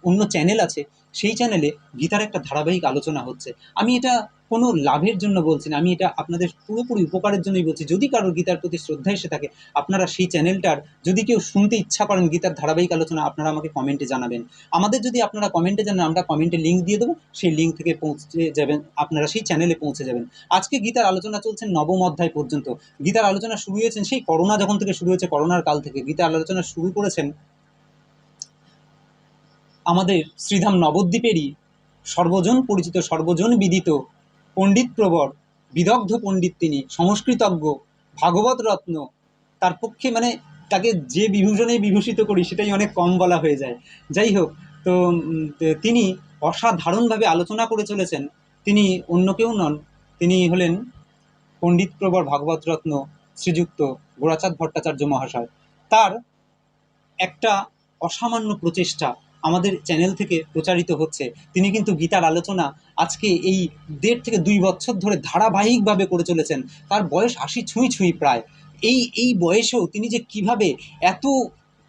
অন্য চ্যানেল আছে, সেই চ্যানেলে গীতার একটা ধারাবাহিক আলোচনা হচ্ছে। আমি এটা কোনো লাভের জন্য বলছি না, আমি এটা আপনাদের পুরোপুরি উপকারের জন্যই বলছি। যদি কারোর গীতার প্রতি শ্রদ্ধা এসে থাকে, আপনারা সেই চ্যানেলটার যদি কেউ শুনতে ইচ্ছা করেন গীতার ধারাবাহিক আলোচনা, আপনারা আমাকে কমেন্টে জানাবেন। আমাদের যদি আপনারা কমেন্টে জানান, আমরা কমেন্টে লিঙ্ক দিয়ে দেবো, সেই লিঙ্ক থেকে পৌঁছে যাবেন, আপনারা সেই চ্যানেলে পৌঁছে যাবেন। আজকে গীতার আলোচনা চলছেন নবম অধ্যায় পর্যন্ত। গীতার আলোচনা শুরু হয়েছেন সেই করোনা যখন থেকে শুরু হয়েছে, করোনার কাল থেকে গীতার আলোচনা শুরু করেছেন আমাদের শ্রীধাম নবদ্বীপেরই সর্বজন পরিচিত সর্বজন বিদিত পণ্ডিত প্রবর, বিদগ্ধ পণ্ডিত, তিনি সংস্কৃতজ্ঞ, ভাগবত রত্ন। তার পক্ষে মানে তাকে যে বিভূষণে বিভূষিত করি সেটাই অনেক কম বলা হয়ে যায়। যাই হোক, তো তিনি অসাধারণভাবে আলোচনা করে চলেছেন। তিনি অন্য কেউ নন, তিনি হলেন পণ্ডিত প্রবর ভাগবত রত্ন শ্রীযুক্ত গোরাচাঁদ ভট্টাচার্য মহাশয়। তার একটা অসামান্য প্রচেষ্টা আমাদের চ্যানেল থেকে প্রচারিত হচ্ছে। তিনি কিন্তু গীতার আলোচনা আজকে এই ১.৫ থেকে ২ বছর ধরে ধারাবাহিকভাবে করে চলেছেন। তার বয়স ৮০ ছুঁই প্রায়। এই বয়সেও তিনি যে কীভাবে এত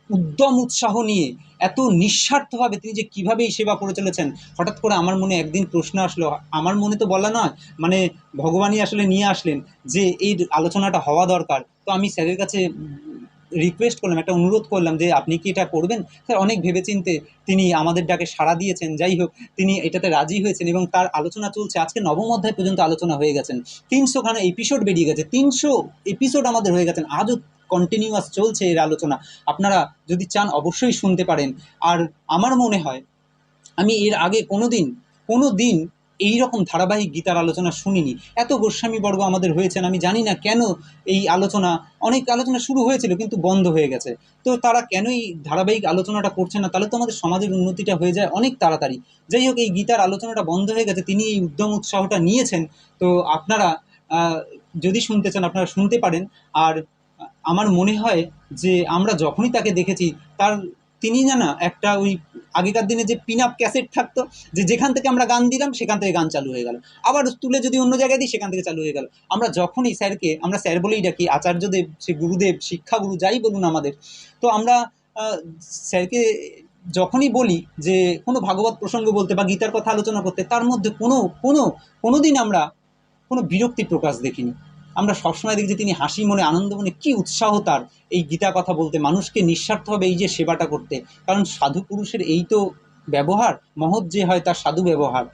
উদ্যম উৎসাহ নিয়ে, এত নিঃস্বার্থভাবে তিনি যে কীভাবে এই সেবা করে চলেছেন, হঠাৎ করে আমার মনে একদিন প্রশ্ন আসলো। আমার মনে তো বলা নয়, মানে ভগবানই আসলে নিয়ে আসলেন যে এই আলোচনাটা হওয়া দরকার। তো আমি স্যারের কাছে রিকোয়েস্ট করলাম, একটা অনুরোধ করলাম যে আপনি কি এটা করবেন? স্যার অনেক ভেবেচিন্তে তিনি আমাদের ডাকে সাড়া দিয়েছেন। যাই হোক, তিনি এটাতে রাজি হয়েছেন এবং তার আলোচনা চলছে। আজকে নবম অধ্যায় পর্যন্ত আলোচনা হয়ে গেছেন, ৩০০খানা এপিসোড বেরিয়ে গেছে, ৩০০ এপিসোড আমাদের হয়ে গেছেন, আজও কন্টিনিউয়াস চলছে এর আলোচনা। আপনারা যদি চান অবশ্যই শুনতে পারেন। আর আমার মনে হয় আমি এর আগে কোনো দিন এই রকম ধারাবাহিক গীতার আলোচনা শুনিনি। এত গোস্বামীবর্গ আমাদের হয়েছেন, আমি জানি না কেন এই আলোচনা, অনেক আলোচনা শুরু হয়েছিল কিন্তু বন্ধ হয়ে গেছে। তো তারা কেন এই ধারাবাহিক আলোচনাটা করছে না? তাহলে তো আমাদের সমাজের উন্নতিটা হয়ে যায় অনেক তাড়াতাড়ি। যাই হোক, এই গীতার আলোচনাটা বন্ধ হয়ে গেছে, তিনি এই উদ্যম উৎসাহটা নিয়েছেন। তো আপনারা যদি শুনতে চান আপনারা শুনতে পারেন। আর আমার মনে হয় যে আমরা যখনই তাকে দেখেছি, তার তিনি না একটা ওই আগেকার দিনে যে পিন আপ ক্যাসেট থাকতো, যে যেখান থেকে আমরা গান দিলাম সেখান থেকে গান চালু হয়ে গেল, আবার তুলে যদি অন্য জায়গায় দিই সেখান থেকে চালু হয়ে গেল। আমরা যখনই স্যারকে, আমরা স্যার বলেই ডাকি, আচার্যদেব, সে গুরুদেব, শিক্ষাগুরু যাই বলুন আমাদের, তো আমরা স্যারকে যখনই বলি যে কোনো ভাগবত প্রসঙ্গ বলতে বা গীতার কথা আলোচনা করতে, তার মধ্যে কোনো দিন আমরা কোনো বিরক্তি প্রকাশ দেখিনি। আমরা সবসময় দেখি যে তিনি হাসি মনে, আনন্দ মনে, কী উৎসাহ তার এই গীতা কথা বলতে, মানুষকে নিঃস্বার্থভাবে এই যে সেবাটা করতে। কারণ সাধু পুরুষের এই তো ব্যবহার, মহৎ যে হয় তার সাধু ব্যবহার,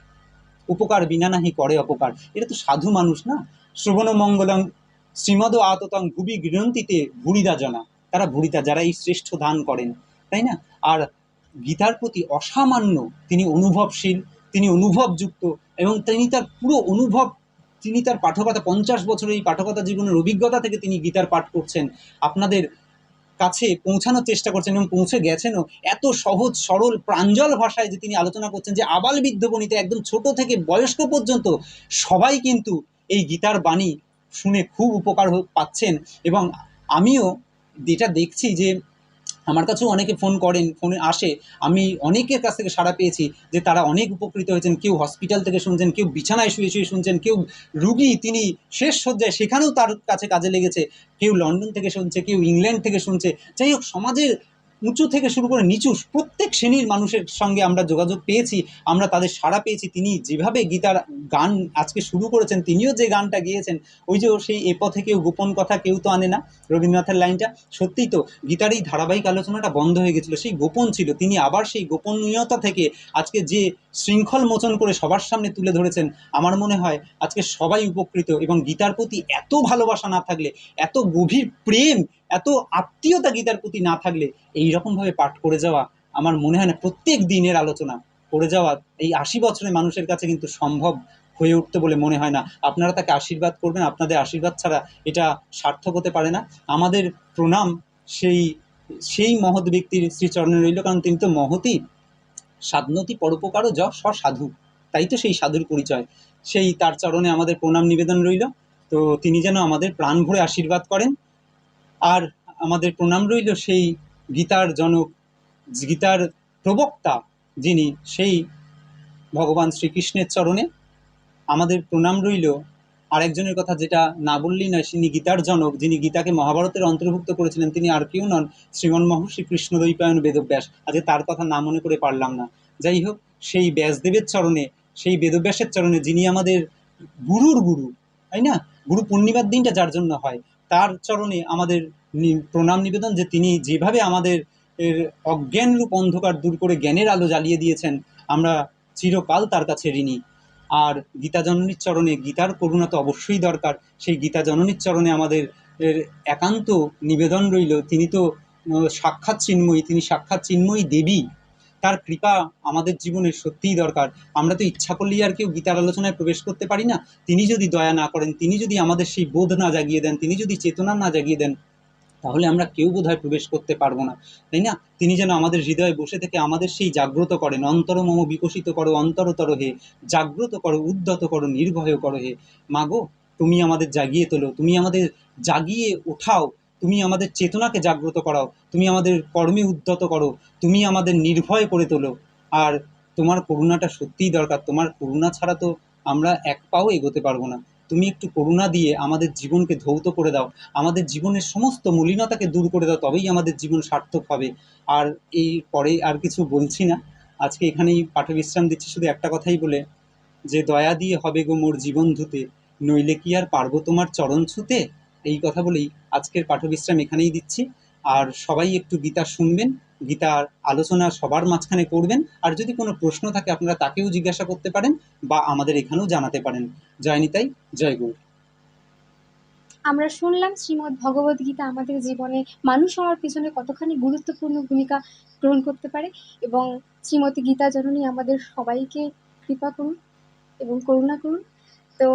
উপকার বিনা নাহি করে অপকার, এটা তো সাধু মানুষ না। শ্রবণ মঙ্গলং শ্রীমদ আততং ভুবি গৃহন্তিতে ভুরিদা জনা, তারা ভুরিদা, যারা এই শ্রেষ্ঠ দান করেন, তাই না? আর গীতার প্রতি অসামান্য তিনি অনুভবশীল, তিনি অনুভবযুক্ত, এবং তিনি তার পুরো অনুভব, তিনি তার পাঠকতা 50 বছরের এই পাঠকতা জীবনের অভিজ্ঞতা থেকে তিনি গীতার পাঠ করছেন, আপনাদের কাছে পৌঁছানোর চেষ্টা করছেন এবং পৌঁছে গেছেনও। এত সহজ সরল প্রাঞ্জল ভাষায় যে তিনি আলোচনা করছেন, যে আবাল বৃদ্ধ বনিতা, একদম ছোট থেকে বয়স্ক পর্যন্ত সবাই কিন্তু এই গীতার বাণী শুনে খুব উপকার পাচ্ছেন। এবং আমিও যেটা দেখছি যে আমার কাছেও অনেকে ফোন করেন, ফোনে আসে, আমি অনেকের কাছ থেকে সাড়া পেয়েছি যে তারা অনেক উপকৃত হয়েছেন। কেউ হসপিটাল থেকে শুনছেন, কেউ বিছানায় শুয়ে শুয়ে শুনছেন, কেউ রুগী তিনি শেষ শয্যায় সেখানেও তার কাছে কাজে লেগেছে, কেউ লন্ডন থেকে শুনছে, কেউ ইংল্যান্ড থেকে শুনছে। যাই হোক, সমাজের উঁচু থেকে শুরু করে নিচু প্রত্যেক শ্রেণীর মানুষের সঙ্গে আমরা যোগাযোগ পেয়েছি, আমরা তাদের সাড়া পেয়েছি। তিনি যেভাবে গীতার গান আজকে শুরু করেছেন, তিনিও যে গানটা গিয়েছেন, ওই যে সেই এ পথে কেউ গোপন কথা কেউ তো আনে না, রবীন্দ্রনাথের লাইনটা, সত্যিই তো গীতার এই ধারাবাহিক আলোচনাটা বন্ধ হয়ে গেছিলো, সেই গোপন ছিল, তিনি আবার সেই গোপনীয়তা থেকে আজকে যে শৃঙ্খল মোচন করে সবার সামনে তুলে ধরেছেন। আমার মনে হয় আজকে সবাই উপকৃত। এবং গীতার প্রতি এত ভালোবাসা না থাকলে, এত গভীর প্রেম, এত আত্মীয়তা গীতার প্রতি না থাকলে এই রকমভাবে পাঠ করে যাওয়া, আমার মনে হয় না প্রত্যেক দিনের আলোচনা করে যাওয়া এই 80 বছরের মানুষের কাছে কিন্তু সম্ভব হয়ে উঠতে বলে মনে হয় না। আপনারা তাকে আশীর্বাদ করবেন, আপনাদের আশীর্বাদ ছাড়া এটা সার্থক হতে পারে না। আমাদের প্রণাম সেই সেই মহৎ ব্যক্তির শ্রীচরণে রইল, কারণ তিনি তো মহতই, সাধনতি পরোপকারও স্বসাধু, তাই তো সেই সাধুর পরিচয়। সেই তার চরণে আমাদের প্রণাম নিবেদন রইল। তো তিনি যেন আমাদের প্রাণ ভরে আশীর্বাদ করেন। আর আমাদের প্রণাম রইল সেই গীতার জনক, গীতার প্রবক্তা যিনি, সেই ভগবান শ্রীকৃষ্ণের চরণে আমাদের প্রণাম রইল। আরেকজনের কথা যেটা না বললেই নয়, তিনি গীতার জনক, যিনি গীতাকে মহাভারতের অন্তর্ভুক্ত করেছিলেন, তিনি আর কেউ নন, শ্রীমন মহর্ষি কৃষ্ণদ্বৈপায়ন বেদব্যাস। আজকে তার কথা না মনে করে পারলাম না। যাই হোক, সেই ব্যাসদেবের চরণে, সেই বেদব্যাসের চরণে, যিনি আমাদের গুরুর গুরু, তাই না? গুরু পূর্ণিমার দিনটা যার জন্য হয়, তার চরণে আমাদের প্রণাম নিবেদন, যে তিনি যেভাবে আমাদের অজ্ঞানরূপ অন্ধকার দূর করে জ্ঞানের আলো জ্বালিয়ে দিয়েছেন, আমরা চিরকাল তার কাছে ঋণী। আর গীতা জননীর চরণে, গীতার করুণা তো অবশ্যই দরকার, সেই গীতা জননীর চরণে আমাদের একান্ত নিবেদন রইল। তিনি তো সাক্ষাৎ চিন্ময়ী, তিনি সাক্ষাৎ চিন্ময়ী দেবী, তার কৃপা আমাদের জীবনে সত্যিই দরকার। আমরা তো ইচ্ছা করলেই আর কেউ গীতার আলোচনায় প্রবেশ করতে পারি না। তিনি যদি দয়া না করেন, তিনি যদি আমাদের সেই বোধ না জাগিয়ে দেন, তিনি যদি চেতনা না জাগিয়ে দেন, তাহলে আমরা কেউ বোধহয় প্রবেশ করতে পারবো না, তাই না? তিনি যেন আমাদের হৃদয়ে বসে থেকে আমাদের সেই জাগ্রত করেন। অন্তর মম বিকশিত করো অন্তরতর হে, জাগ্রত করো উদ্যত করো নির্ভয় করো হে। মাগো, তুমি আমাদের জাগিয়ে তোলো, তুমি আমাদের জাগিয়ে ওঠাও, তুমি আমাদের চেতনাকে জাগ্রত করাও, তুমি আমাদের কর্মে উদ্যত করো, তুমি আমাদের নির্ভয় করে তোলো। আর তোমার করুণাটা সত্যিই দরকার, তোমার করুণা ছাড়া তো আমরা এক পাও এগোতে পারবো না। তুমি একটু করুণা দিয়ে আমাদের জীবনকে ধৌত করে দাও, আমাদের জীবনের সমস্ত মলিনতাকে দূর করে দাও, তবেই আমাদের জীবন সার্থক হবে। আর এই পরে আর কিছু বলছি না, আজকে এখানেই পাঠে বিশ্রাম দিচ্ছি, শুধু একটা কথাই বলে, যে দয়া দিয়ে হবে গো মোর জীবন ধুতে, নইলে কি আর পারবো তোমার চরণ ছুতে। এই কথা বলেই আজকের পাঠ বিশ্রাম এখানেই দিচ্ছি। আর সবাই একটু গীতা শুনবেন, গীতার আলোচনা সবার মাঝখানে করবেন। আর যদি কোনো প্রশ্ন থাকে আপনারা তাকেও জিজ্ঞাসা করতে পারেন বা আমাদের এখানেও জানাতে পারেন। জয় নিতাই, জয় গৌর। আমরা শুনলাম শ্রীমদ্ ভগবদ গীতা আমাদের জীবনে মানুষ হওয়ার পিছনে কতখানি গুরুত্বপূর্ণ ভূমিকা গ্রহণ করতে পারে, এবং শ্রীমতী গীতা জননী আমাদের সবাইকে কৃপা করুন এবং করুণা করুন। তো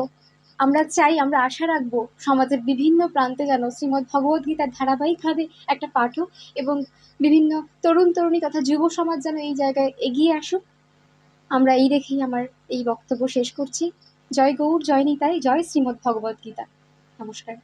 আমরা চাই, আমরা আশা রাখবো সমাজের বিভিন্ন প্রান্তে যেন শ্রীমদ্ ভগবদ্ গীতার ধারাবাহিকভাবে একটা পাঠ হোক এবং বিভিন্ন তরুণ তরুণী তথা যুব সমাজ যেন এই জায়গায় এগিয়ে আসুক। আমরা এই রেখেই আমার এই বক্তব্য শেষ করছি। জয় গৌর, জয় নিতাই, জয় শ্রীমদ্ ভগবদ্ গীতা। নমস্কার।